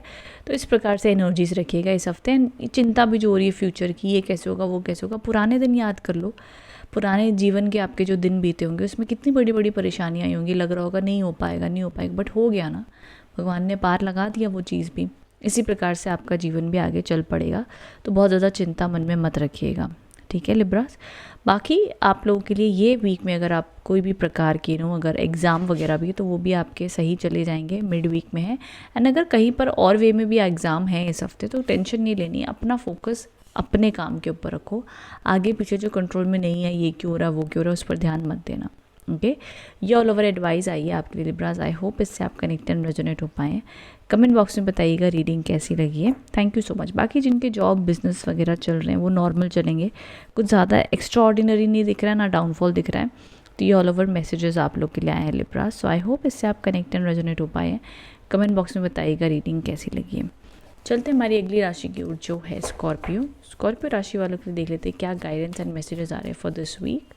तो इस प्रकार से एनर्जीज रखिएगा इस हफ्ते। चिंता भी जो हो रही है फ्यूचर की, ये कैसे होगा, वो कैसे होगा, पुराने दिन याद कर लो, पुराने जीवन के आपके जो दिन बीते होंगे उसमें कितनी बड़ी बड़ी परेशानियाँ आई होंगी, लग रहा होगा नहीं हो पाएगा, नहीं हो पाएगा, बट हो गया ना, भगवान ने पार लगा दिया वो चीज़ भी। इसी प्रकार से आपका जीवन भी आगे चल पड़ेगा। तो बहुत ज़्यादा चिंता मन में मत रखिएगा, ठीक है लिब्रास। बाकी आप लोगों के लिए ये वीक में अगर आप कोई भी प्रकार की अगर एग्ज़ाम वगैरह भी, तो वो भी आपके सही चले जाएंगे, मिड वीक में है। एंड अगर कहीं पर और वे में भी एग्ज़ाम है इस हफ्ते, तो टेंशन नहीं लेनी, अपना फोकस अपने काम के ऊपर रखो, आगे पीछे जो कंट्रोल में नहीं है, ये क्यों हो रहा है, वो क्यों हो रहा है, उस पर ध्यान मत देना, ओके। ये ऑल ओवर एडवाइस आई है आपके लिए लिब्रास। आई होप इससे आप कनेक्ट एंड रेजोनेट हो पाएँ। कमेंट बॉक्स में बताइएगा रीडिंग कैसी लगी है। Thank you so much. बाकी जिनके जॉब बिजनेस वगैरह चल रहे हैं वो नॉर्मल चलेंगे, कुछ ज़्यादा एक्स्ट्रा ऑर्डिनरी नहीं दिख रहा है, ना डाउनफॉल दिख रहा है। तो ये ऑल ओवर मैसेजेस आप लोग के लिए आए हैं लिब्रास। सो आई होप इससे आप कनेक्ट एंड रेजोनेट हो पाए हैं। कमेंट बॉक्स में बताइएगा रीडिंग कैसी लगी है। चलते हैं हमारी अगली राशि की ओर, जो है स्कॉर्पियो। स्कॉर्पियो राशि वालों के लिए देख लेते हैं क्या गाइडेंस एंड मैसेजेस आ रहे हैं for this week.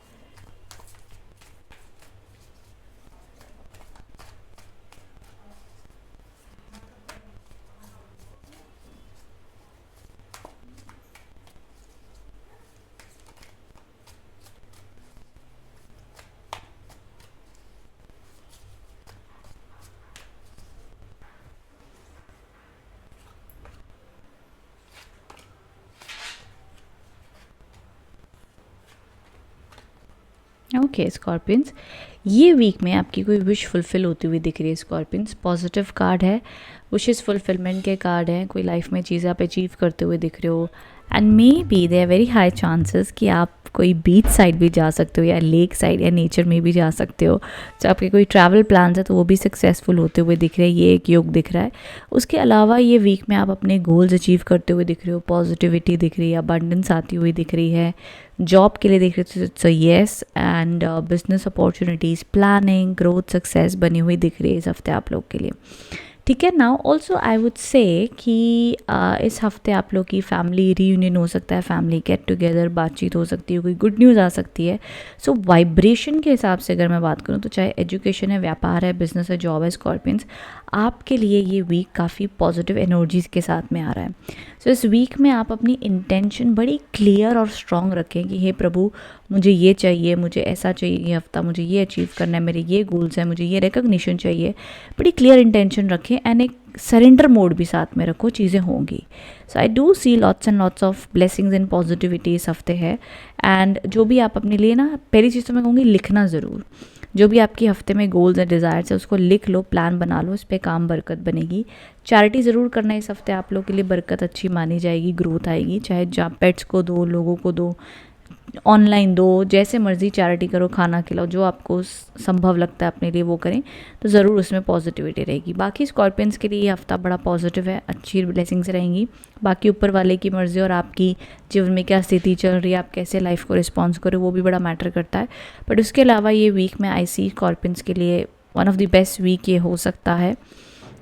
Okay Scorpions, ये वीक में आपकी कोई विश फुलफिल होती हुई दिख रही है स्कॉर्पियंस। पॉजिटिव कार्ड है, विशेस फुलफिलमेंट के कार्ड हैं, कोई लाइफ में चीज़ें आप अचीव करते हुए दिख रहे हो। And maybe there very high chances कि आप कोई बीच साइड भी जा सकते हो या लेक साइड या नेचर में भी जा सकते हो। तो आपके कोई ट्रैवल प्लान्स है तो वो भी सक्सेसफुल होते हुए दिख रहे हैं, ये एक योग दिख रहा है। उसके अलावा ये वीक में आप अपने गोल्स अचीव करते हुए दिख रहे हो, पॉजिटिविटी दिख रही है, अबंडेंस आती हुई दिख रही है। जॉब के लिए देख रहे हो तो yes, and business opportunities, planning, growth, success बनी हुई दिख रही है इस हफ्ते आप लोग के लिए। ठीक है। Now also I would say कि इस हफ्ते आप लोग की फैमिली रीयूनियन हो सकता है, फैमिली गेट टुगेदर, बातचीत हो सकती है, कोई गुड न्यूज़ आ सकती है। सो वाइब्रेशन के हिसाब से अगर मैं बात करूँ तो चाहे एजुकेशन है, व्यापार है, बिजनेस है, जॉब है, स्कॉर्पियंस, आपके लिए ये वीक काफ़ी पॉजिटिव एनर्जीज़ के साथ में आ रहा है। सो इस वीक में आप अपनी इंटेंशन बड़ी क्लियर और स्ट्रॉन्ग रखें कि हे प्रभु मुझे ये चाहिए, मुझे ऐसा चाहिए, ये हफ्ता मुझे ये अचीव करना है, मेरे ये गोल्स हैं, मुझे ये रिकग्निशन चाहिए। बड़ी क्लियर इंटेंशन रखें एंड एक सरेंडर मोड भी साथ में रखो, चीज़ें होंगी। So I do see lots and lots of blessings and positivity इस हफ्ते है। एंड जो भी आप अपने लिए ना, पहली चीज़ तो मैं कहूँगी लिखना ज़रूर। जो भी आपकी हफ्ते में गोल्स एंड डिज़ायर्स है उसको लिख लो, प्लान बना लो, इस पर काम बरकत बनेगी। चैरिटी ज़रूर करना है इस हफ्ते आप लोग के लिए, बरकत अच्छी मानी जाएगी, ग्रोथ आएगी। चाहे जहाँ पेट्स को दो, लोगों को दो, ऑनलाइन दो, जैसे मर्जी चैरिटी करो, खाना खिलाओ, जो आपको संभव लगता है अपने लिए वो करें, तो ज़रूर उसमें पॉजिटिविटी रहेगी। बाकी स्कॉर्पियंस के लिए ये हफ्ता बड़ा पॉजिटिव है, अच्छी ब्लेसिंग्स रहेंगी। बाकी ऊपर वाले की मर्ज़ी और आपकी जीवन में क्या स्थिति चल रही है, आप कैसे लाइफ को रिस्पॉन्स करो, वो भी बड़ा मैटर करता है। बट उसके अलावा ये वीक में आई सी स्कॉर्पियंस के लिए one of the best week ये हो सकता है।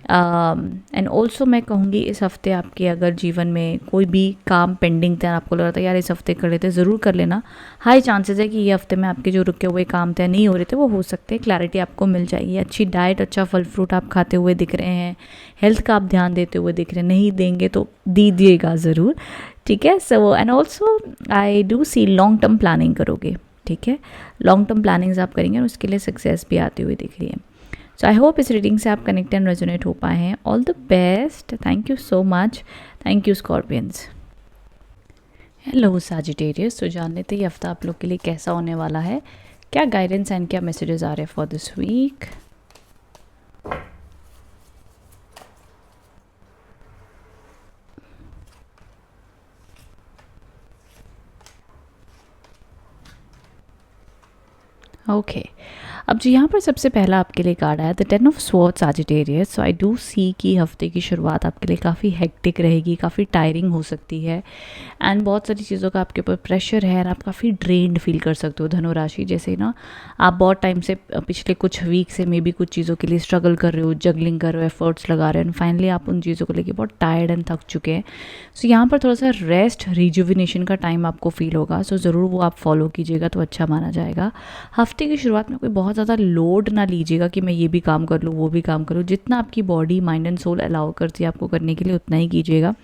एंड ऑल्सो मैं कहूँगी इस हफ्ते आपके अगर जीवन में कोई भी काम पेंडिंग था, आपको लग रहा था यार इस हफ्ते कर लेते, ज़रूर कर लेना। हाई चांसेस है कि ये हफ्ते में आपके जो रुके हुए काम थे, नहीं हो रहे थे, वो हो सकते हैं, क्लैरिटी आपको मिल जाएगी। अच्छी डाइट, अच्छा फल फ्रूट आप खाते हुए दिख रहे हैं, हेल्थ का आप ध्यान देते हुए दिख रहे हैं, नहीं देंगे तो दीजिएगा ज़रूर। ठीक है। So and also I do see long term planning करोगे। ठीक है, लॉन्ग टर्म प्लानिंग्स आप करेंगे और उसके लिए सक्सेस भी आती हुई दिख रही है। सो आई होप इस रीडिंग से आप कनेक्ट एंड रेजोनेट हो पाए हैं। All the best, thank you so much, thank you Scorpions. Hello Sagittarius, तो जान लेते ही हफ्ता आप लोग के लिए कैसा होने वाला है, क्या गाइडेंस एंड क्या मैसेजेस आ रहे हैं फॉर दिस वीक। ओके अब जी यहाँ पर सबसे पहला आपके लिए कार्ड आया the 10 of swords Sagittarius. So I do see कि हफ्ते की शुरुआत आपके लिए काफ़ी हेक्टिक रहेगी, काफ़ी टायरिंग हो सकती है एंड बहुत सारी चीज़ों का आपके ऊपर प्रेशर है और आप काफ़ी ड्रेन्ड फील कर सकते हो। धनु राशि जैसे ना आप बहुत टाइम से, पिछले कुछ वीक से मे बी कुछ चीज़ों के लिए स्ट्रगल कर रहे हो, जगलिंग कर रहे हो, एफर्ट्स लगा रहे हो एंड फाइनली आप उन चीज़ों को लेकर बहुत टायर्ड एंड थक चुके हैं। सो यहाँ पर थोड़ा सा रेस्ट, रिजुविनेशन का टाइम आपको फील होगा। सो ज़रूर वो आप फॉलो कीजिएगा तो अच्छा माना जाएगा। हफ्ते की शुरुआत में कोई बहुत ज़्यादा लोड ना लीजिएगा कि मैं ये भी काम कर लूँ, वो भी काम करूँ। जितना आपकी body, mind and soul allow करती है आपको करने के लिए, उतना ही कीजिएगा।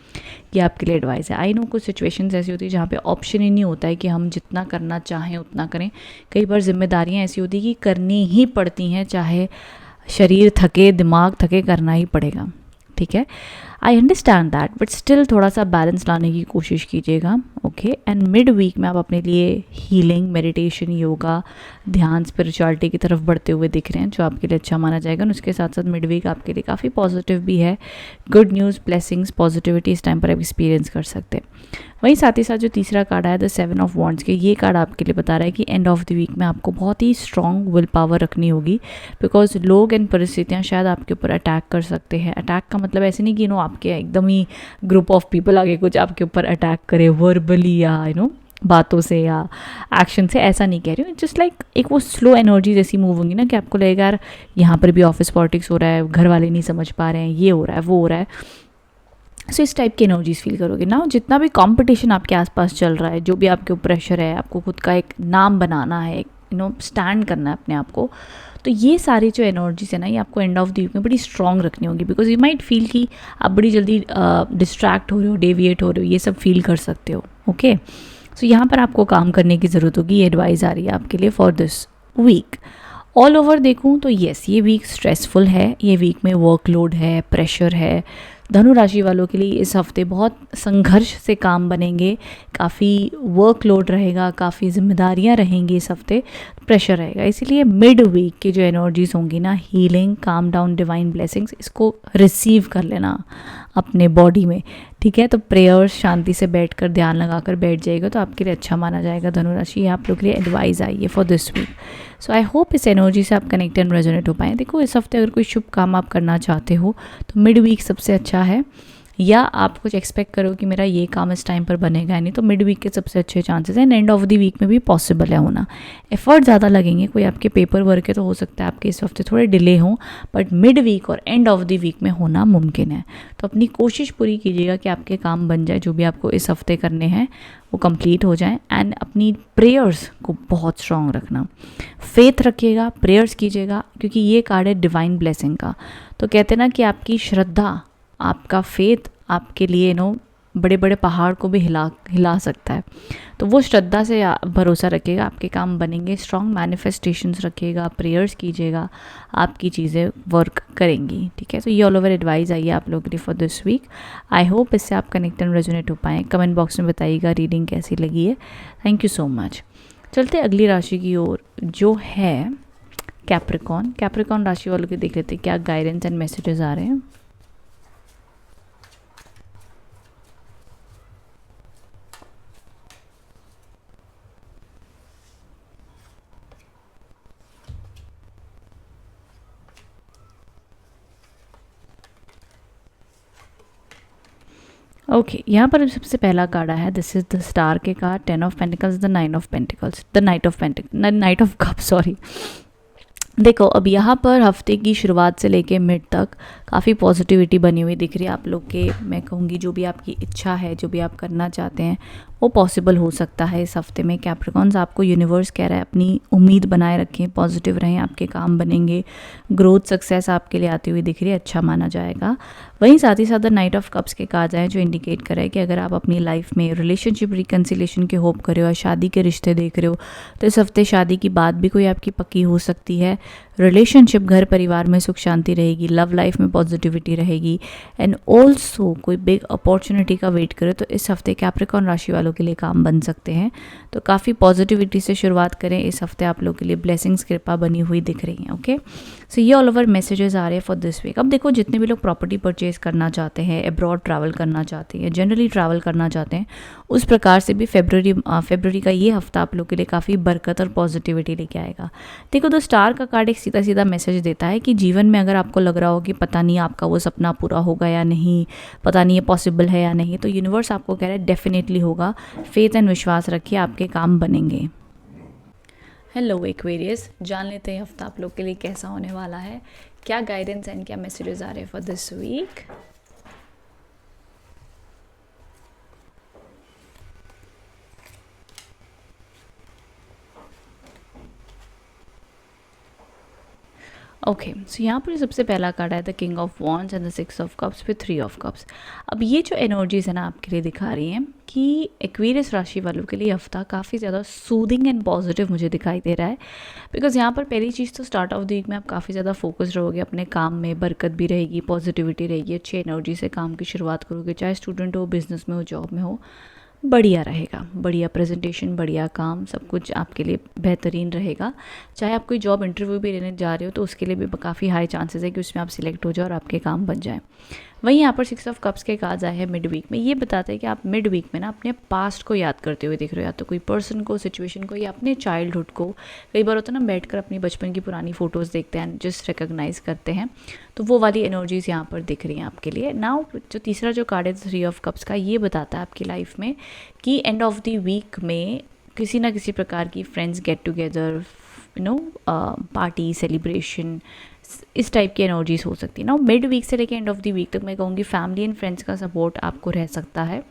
ये आपके लिए एडवाइस है। आई नो कुछ सिचुएशंस ऐसी होती है जहाँ पे ऑप्शन ही नहीं होता है कि हम जितना करना चाहें उतना करें। कई बार जिम्मेदारियाँ ऐसी होती है कि करनी ही पड़ती हैं, चाहे शरीर थके, दिमाग थके, करना ही पड़ेगा। ठीक है, I understand that, but still थोड़ा सा बैलेंस लाने की कोशिश कीजिएगा। ओके, एंड मिड वीक में आप अपने लिए हीलिंग, मेडिटेशन, योगा, ध्यान, स्पिरिचुअलिटी की तरफ बढ़ते हुए दिख रहे हैं, जो आपके लिए अच्छा माना जाएगा। और उसके साथ साथ मिड वीक आपके लिए काफ़ी पॉजिटिव भी है। गुड न्यूज़, ब्लेसिंग्स, पॉजिटिविटी इस टाइम पर आप एक्सपीरियंस कर सकते हैं। वहीं साथ ही साथ जो तीसरा कार्ड आया द 7 ऑफ वॉन्ड्स के, ये कार्ड आपके लिए बता रहा है कि एंड ऑफ द वीक में आपको बहुत ही स्ट्रॉन्ग विल पावर रखनी होगी, बिकॉज लोग एंड परिस्थितियाँ शायद आपके ऊपर अटैक कर सकते हैं। अटैक का मतलब ऐसे नहीं कि आपके एकदम ही ग्रुप ऑफ पीपल आगे कुछ आपके ऊपर अटैक करे वर्बली या बातों से या एक्शन से, ऐसा नहीं कह रही हूँ। जस्ट लाइक एक वो स्लो एनर्जी जैसी मूव होंगी ना कि आपको लगेगा यार यहाँ पर भी ऑफिस पॉलिटिक्स हो रहा है, घर वाले नहीं समझ पा रहे हैं, ये हो रहा है, वो हो रहा है। सो इस टाइप की एनर्जीज फील करोगे ना। जितना भी कंपटीशन आपके आसपास चल रहा है, जो भी आपके ऊपर प्रेशर है, आपको खुद का एक नाम बनाना है, स्टैंड करना है अपने आप को, तो ये सारी जो एनर्जीज है ना, ये आपको एंड ऑफ द वीक में बड़ी स्ट्रॉन्ग रखनी होगी। बिकॉज यू माइट फील कि आप बड़ी जल्दी डिस्ट्रैक्ट हो रहे हो, डेविएट हो रहे हो, ये सब फील कर सकते हो। ओके, सो यहाँ पर आपको काम करने की ज़रूरत होगी। ये एडवाइस आ रही है आपके लिए for this week. All over देखूँ तो येस, ये वीक स्ट्रेसफुल है। ये वीक में वर्कलोड है, प्रेशर है, धनु राशि वालों के लिए इस हफ्ते बहुत संघर्ष से काम बनेंगे, काफ़ी वर्कलोड रहेगा, काफ़ी जिम्मेदारियां रहेंगी इस हफ्ते, प्रेशर रहेगा। इसीलिए मिड वीक की जो एनर्जीज होंगी ना, healing, calm down, divine blessings, इसको रिसीव कर लेना अपने बॉडी में, ठीक है। तो प्रेयर्स, शांति से बैठकर ध्यान लगाकर बैठ जाएगा तो आपके लिए अच्छा माना जाएगा। धनुराशि, ये आप लोग के लिए एडवाइस आई है for this week. So I hope इस एनर्जी से आप कनेक्ट एंड रेजोनेट हो पाएँ। देखो, इस हफ्ते अगर कोई शुभ काम आप करना चाहते हो तो मिड वीक सबसे अच्छा है, या आप कुछ एक्सपेक्ट करो कि मेरा ये काम इस टाइम पर बनेगा नहीं, तो मिड वीक के सबसे अच्छे चांसेस हैं। एंड ऑफ द वीक में भी पॉसिबल है होना। एफर्ट ज़्यादा लगेंगे, कोई आपके पेपर वर्क है तो हो सकता है आपके इस हफ्ते थोड़े डिले हों, बट मिड वीक और एंड ऑफ द वीक में होना मुमकिन है। तो अपनी कोशिश पूरी कीजिएगा कि आपके काम बन जाए, जो भी आपको इस हफ्ते करने हैं वो कंप्लीट हो जाएं। एंड अपनी प्रेयर्स को बहुत स्ट्रांग रखना, फेथ रखिएगा, प्रेयर्स कीजिएगा, क्योंकि ये कार्ड है डिवाइन ब्लेसिंग का। तो कहते हैं ना कि आपकी श्रद्धा, आपका फेथ आपके लिए बड़े बड़े पहाड़ को भी हिला सकता है। तो वो श्रद्धा से भरोसा रखिएगा, आपके काम बनेंगे। स्ट्रॉन्ग मैनिफेस्टेशंस रखिएगा, प्रेयर्स कीजिएगा, आपकी चीज़ें वर्क करेंगी, ठीक है। तो ये ऑल ओवर एडवाइस आई है आप लोगों के लिए for this week. I hope इससे आप कनेक्ट एंड रेजोनेट हो पाएँ। कमेंट बॉक्स में बताइएगा रीडिंग कैसी लगी है। Thank you so much. चलते अगली राशि की ओर, जो है कैप्रिकॉर्न। कैप्रिकॉर्न राशि वालों के देख लेते हैं क्या गाइडेंस एंड मैसेजेस आ रहे हैं। ओके, यहाँ पर सबसे पहला कार्ड आया है, दिस इज द स्टार के card, 10 of pentacles, the 9 of pentacles, the knight of cup, sorry. देखो, अब यहाँ पर हफ्ते की शुरुआत से लेके मिड तक काफ़ी पॉजिटिविटी बनी हुई दिख रही है आप लोग के। मैं कहूँगी जो भी आपकी इच्छा है, जो भी आप करना चाहते हैं, वो पॉसिबल हो सकता है इस हफ्ते में। कैप्रिकॉर्न्स, आपको यूनिवर्स कह रहा है अपनी उम्मीद बनाए रखें, पॉजिटिव रहें, आपके काम बनेंगे। ग्रोथ, सक्सेस आपके लिए आती हुई दिख रही है, अच्छा माना जाएगा। वहीं साथ ही साथ द नाइट ऑफ कप्स के कार्ड आए, जो इंडिकेट कर रहा है कि अगर आप अपनी लाइफ में रिलेशनशिप रिकन्सिलेशन के होप कर रहे हो या शादी के रिश्ते देख रहे हो, तो इस हफ्ते शादी की बात भी कोई आपकी पक्की हो सकती है। रिलेशनशिप, घर परिवार में सुख शांति रहेगी, लव लाइफ में पॉजिटिविटी रहेगी। एंड ऑल्सो कोई बिग अपॉर्चुनिटी का वेट करे तो इस हफ्ते कैप्रिकॉर्न राशि वालों के लिए काम बन सकते हैं। तो काफ़ी पॉजिटिविटी से शुरुआत करें, इस हफ्ते आप लोगों के लिए ब्लेसिंग्स कृपा बनी हुई दिख रही हैं। ओके, सो ये ऑल ओवर मैसेजेस आ रहे हैं फॉर दिस वीक। अब देखो, जितने भी लोग प्रॉपर्टी परचेज करना चाहते हैं, अब्रॉड ट्रैवल करना चाहते हैं, जनरली ट्रैवल करना चाहते हैं, उस प्रकार से भी फरवरी का ये हफ्ता आप लोग के लिए काफ़ी बरकत और पॉजिटिविटी लेके आएगा। देखो, तो स्टार का कार्ड एक सीधा सीधा मैसेज देता है कि जीवन में अगर आपको लग रहा हो कि पता नहीं आपका वो सपना पूरा होगा या नहीं, पता नहीं ये पॉसिबल है या नहीं, तो यूनिवर्स आपको कह रहा है डेफिनेटली होगा। फेथ एंड विश्वास रखिए, आपके काम बनेंगे। हेलो एक्वेरियस, जान लेते हैं हफ्ता आप लोग के लिए कैसा होने वाला है, क्या गाइडेंस एंड क्या मैसेजेस आ रहे हैं for this week. Okay, so यहाँ पर सबसे पहला कार्ड है the king of wands and the 6 of cups फिर 3 ऑफ कप्स। अब ये जो एनर्जीज है ना आपके लिए दिखा रही हैं कि एक्वेरियस राशि वालों के लिए हफ्ता काफ़ी ज़्यादा सूदिंग एंड पॉजिटिव मुझे दिखाई दे रहा है। बिकॉज यहाँ पर पहली चीज़ तो स्टार्ट ऑफ द वीक में आप काफ़ी ज़्यादा फोकस रहोगे अपने काम में, बरकत भी रहेगी, पॉजिटिविटी रहेगी, अच्छी एनर्जी से काम की शुरुआत करोगे, चाहे स्टूडेंट हो, बिजनेस में हो, जॉब में हो, बढ़िया रहेगा। बढ़िया प्रेजेंटेशन, बढ़िया काम, सब कुछ आपके लिए बेहतरीन रहेगा। चाहे आप कोई जॉब इंटरव्यू भी लेने जा रहे हो तो उसके लिए भी काफ़ी हाई चांसेस है कि उसमें आप सिलेक्ट हो जाओ और आपके काम बन जाए। वहीं यहाँ पर 6 ऑफ कप्स के कार्ड आए हैं मिड वीक में। ये बताता है कि आप मिड वीक में ना अपने पास्ट को याद करते हुए दिख रहे हो, या तो कोई पर्सन को, सिचुएशन को, या अपने चाइल्डहुड को। कई बार होता है ना, बैठकर अपनी बचपन की पुरानी फ़ोटोज़ देखते हैं, जस्ट रिकॉग्नाइज करते हैं, तो वो वाली एनर्जीज़ यहाँ पर दिख रही हैं आपके लिए। नाउ जो तीसरा जो कार्ड है 3 ऑफ कप्स का, ये बताता है आपकी लाइफ में कि एंड ऑफ द वीक में किसी ना किसी प्रकार की friends get together, party, celebration, इस टाइप की एनर्जीज हो सकती है ना। मिड वीक से लेकर एंड ऑफ द वीक तक मैं कहूँगी फैमिली एंड फ्रेंड्स का सपोर्ट आपको रह सकता है,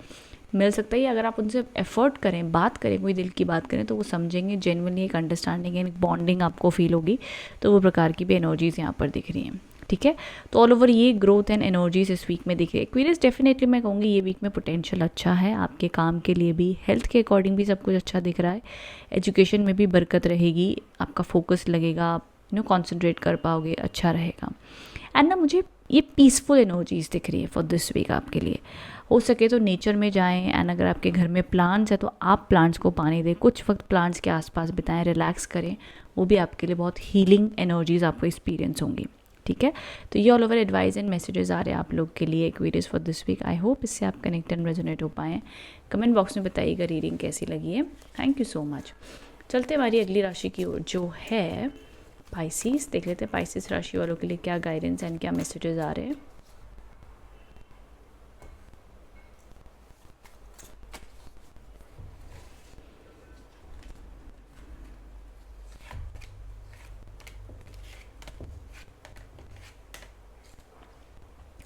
मिल सकता है। अगर आप उनसे एफर्ट करें, बात करें, कोई दिल की बात करें, तो वो समझेंगे, जेन्युइनली एक अंडरस्टैंडिंग एंड बॉन्डिंग आपको फील होगी। तो वो प्रकार की भी एनर्जीज यहाँ पर दिख रही हैं, ठीक है। तो ऑल ओवर ये ग्रोथ एंड एनर्जीज इस वीक में दिख रही है। एक्वेरियस, डेफिनेटली मैं कहूँगी ये वीक में पोटेंशियल अच्छा है आपके काम के लिए भी, हेल्थ के अकॉर्डिंग भी सब कुछ अच्छा दिख रहा है। एजुकेशन में भी बरकत रहेगी, आपका फोकस लगेगा, आप कॉन्सेंट्रेट कर पाओगे, अच्छा रहेगा। एंड ना मुझे ये पीसफुल एनर्जीज दिख रही है फॉर दिस वीक आपके लिए। हो सके तो नेचर में जाएं, एंड अगर आपके घर में प्लांट्स है तो आप प्लांट्स को पानी दें, कुछ वक्त प्लांट्स के आसपास बिताएं, रिलैक्स करें, वो भी आपके लिए बहुत हीलिंग एनर्जीज आपको एक्सपीरियंस होंगी। ठीक है, तो ये all over advice and messages आ रहे हैं आप लोग के लिए Aquarius for this week. I hope इससे आप कनेक्ट एंड रेजोनेट हो पाएँ। कमेंट बॉक्स में बताइएगा रीडिंग कैसी लगी है। Thank you so much. चलते हमारी अगली राशि की ओर जो है पाइसेस। देख लेते हैं पाइसेस राशि वालों के लिए क्या गाइडेंस एंड क्या मैसेजेस आ रहे हैं।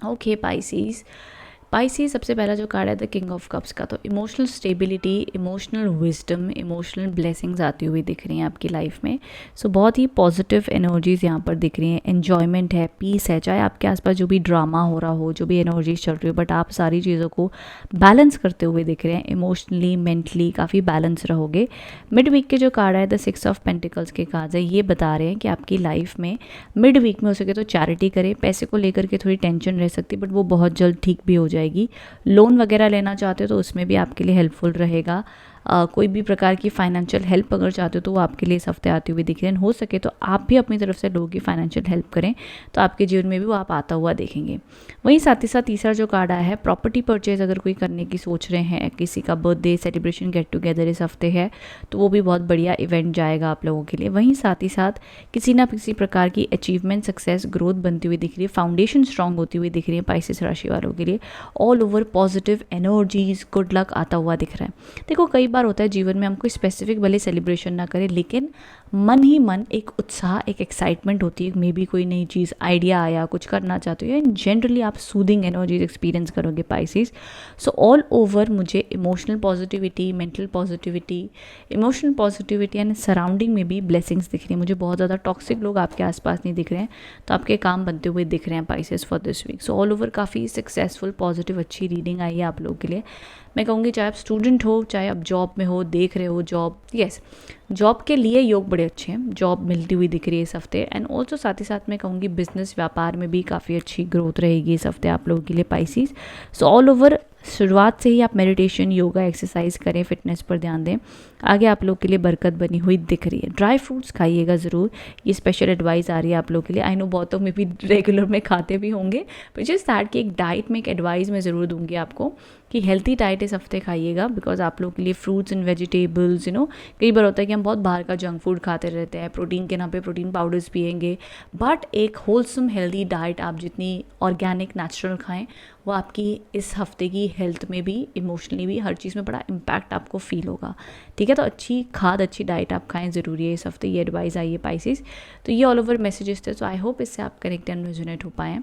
ओके पाइसेस, पाइसेस सबसे पहला जो कार्ड है द किंग ऑफ कप्स का, तो emotional stability, emotional wisdom, emotional blessings आती हुई दिख रही हैं आपकी लाइफ में। सो बहुत ही पॉजिटिव एनर्जीज यहाँ पर दिख रही हैं, एन्जॉयमेंट है, पीस है, चाहे आपके आसपास जो भी ड्रामा हो रहा हो, जो भी एनर्जीज चल रही हो, बट आप सारी चीज़ों को बैलेंस करते हुए दिख रहे हैं, इमोशनली मेंटली काफ़ी बैलेंस रहोगे। मिड वीक के जो कार्ड है द 6 ऑफ पेंटिकल्स के कार्ड है, ये बता रहे हैं कि आपकी लाइफ में मिड वीक में हो सके तो चैरिटी करें। पैसे को लेकर के थोड़ी टेंशन रह सकती है बट वो बहुत जल्द ठीक भी हो जाएगी। लोन वगैरह लेना चाहते हो तो उसमें भी आपके लिए हेल्पफुल रहेगा। कोई भी प्रकार की फाइनेंशियल हेल्प अगर चाहते हो तो वो आपके लिए इस हफ्ते आती हुई दिख रही है। हो सके तो आप भी अपनी तरफ से लोगों की फाइनेंशियल हेल्प करें तो आपके जीवन में भी वो आप आता हुआ देखेंगे। वहीं साथ ही साथ तीसरा जो कार्ड आया है प्रॉपर्टी परचेज अगर कोई करने की सोच रहे हैं, किसी का बर्थडे सेलिब्रेशन गेट टुगेदर इस हफ्ते है तो वो भी बहुत बढ़िया इवेंट जाएगा आप लोगों के लिए। वहीं साथ ही साथ किसी ना किसी प्रकार की अचीवमेंट, सक्सेस, ग्रोथ बनती हुई दिख रही है, फाउंडेशन स्ट्रांग होती हुई दिख रही है पाइसेस राशि वालों के लिए। All over positive energies, good luck आता हुआ दिख रहा है। देखो कई बार होता है जीवन में हम कोई स्पेसिफिक भले सेलिब्रेशन ना करें लेकिन मन ही मन एक उत्साह, एक एक्साइटमेंट होती है, मे बी कोई नई चीज़ आइडिया आया, कुछ करना चाहते हो, एंड जनरली आप सूदिंग एनर्जीज एक्सपीरियंस करोगे पाइसेस। सो ऑल ओवर मुझे emotional positivity, mental positivity, emotional positivity and surrounding में भी ब्लेसिंग्स दिख रही है। मुझे बहुत ज़्यादा टॉक्सिक लोग आपके आसपास नहीं दिख रहे हैं, तो आपके काम बनते हुए दिख रहे हैं Pisces for this week. So all over काफ़ी सक्सेसफुल, पॉजिटिव, अच्छी रीडिंग आई है आप लोगों के लिए। मैं कहूँगी चाहे आप स्टूडेंट हो, चाहे आप जॉब में हो, देख रहे हो जॉब, यस जॉब के लिए योग बड़े अच्छे हैं, जॉब मिलती हुई दिख रही है इस हफ्ते। एंड ऑल्सो साथ ही साथ मैं कहूँगी बिजनेस, व्यापार में भी काफ़ी अच्छी ग्रोथ रहेगी इस हफ्ते आप लोगों के लिए पाइसेस। सो ऑल ओवर शुरुआत से ही आप मेडिटेशन, योगा, एक्सरसाइज करें, फिटनेस पर ध्यान दें, आगे आप लोग के लिए बरकत बनी हुई दिख रही है। ड्राई फ्रूट्स खाइएगा ज़रूर, ये स्पेशल एडवाइस आ रही है आप लोग के लिए। आई नो बहुतों में भी रेगुलर में खाते भी होंगे, बट जस्ट दैट कि एक डाइट में एक एडवाइस मैं ज़रूर दूंगी आपको कि हेल्थी डाइट इस हफ्ते खाइएगा, बिकॉज आप लोग के लिए फ्रूट्स एंड वेजिटेबल्स, कई बार होता है कि हम बहुत बाहर का जंक फूड खाते रहते हैं, प्रोटीन के नाम पे प्रोटीन पाउडर्स पिएंगे, बट एक होलसम हेल्दी डाइट आप जितनी ऑर्गेनिक, नेचुरल खाएं वो आपकी इस हफ्ते की हेल्थ में भी, इमोशनली भी, हर चीज़ में बड़ा इम्पैक्ट आपको फील होगा। ठीक है, तो अच्छी खाद, अच्छी डाइट आप खाएं, ज़रूरी है इस हफ्ते, ये एडवाइस आई है पाइसेस। तो ये ऑल ओवर मैसेजेस थे, तो आई होप इससे आप कनेक्ट एंड रेजोनेट हो पाएँ।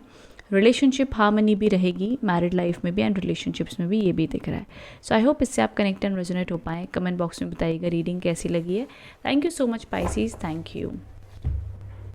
रिलेशनशिप हार्मनी भी रहेगी मैरिड लाइफ में भी एंड रिलेशनशिप्स में भी, ये भी दिख रहा है। सो आई होप इससे आप कनेक्ट एंड रेजोनेट हो पाएँ। कमेंट बॉक्स में बताइएगा रीडिंग कैसी लगी है। Thank you so much Pisces, thank you.